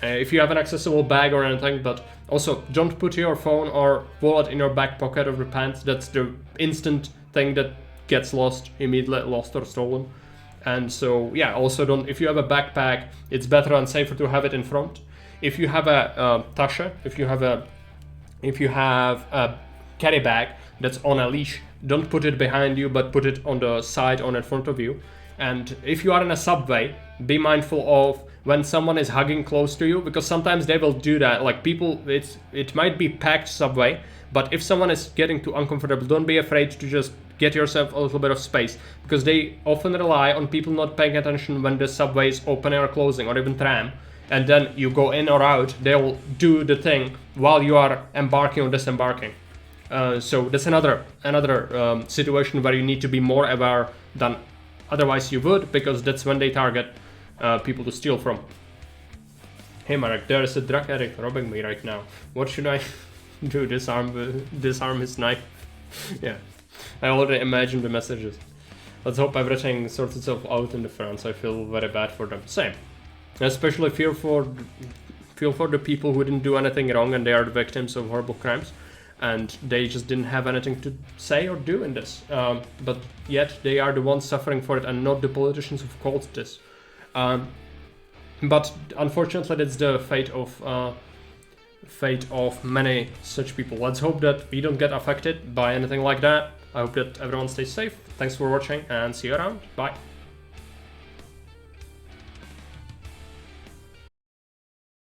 If you have an accessible bag or anything, but also don't put your phone or wallet in your back pocket of your pants. That's the instant thing that gets lost, immediately lost or stolen. And so yeah, also don't, if you have a backpack, it's better and safer to have it in front. If you have a tasche, if you have a carry bag that's on a leash, don't put it behind you, but put it on the side or in front of you. And if you are in a subway, be mindful of when someone is hugging close to you, because sometimes they will do that. Like people, it might be packed subway, but if someone is getting too uncomfortable, don't be afraid to just get yourself a little bit of space, because they often rely on people not paying attention when the subway is opening or closing, or even tram. And then you go in or out, they'll do the thing while you are embarking or disembarking. So that's another situation where you need to be more aware than otherwise you would, because that's when they target people to steal from. Hey Marek, there is a drug addict robbing me right now. What should I do? Disarm his knife? Yeah, I already imagined the messages. Let's hope everything sorts itself out in the front. I feel very bad for them. Same. Especially feel for the people who didn't do anything wrong and they are the victims of horrible crimes, and they just didn't have anything to say or do in this. But yet they are the ones suffering for it, and not the politicians who've caused this. But unfortunately, that's the fate of fate of many such people. Let's hope that we don't get affected by anything like that. I hope that everyone stays safe. Thanks for watching and see you around. Bye.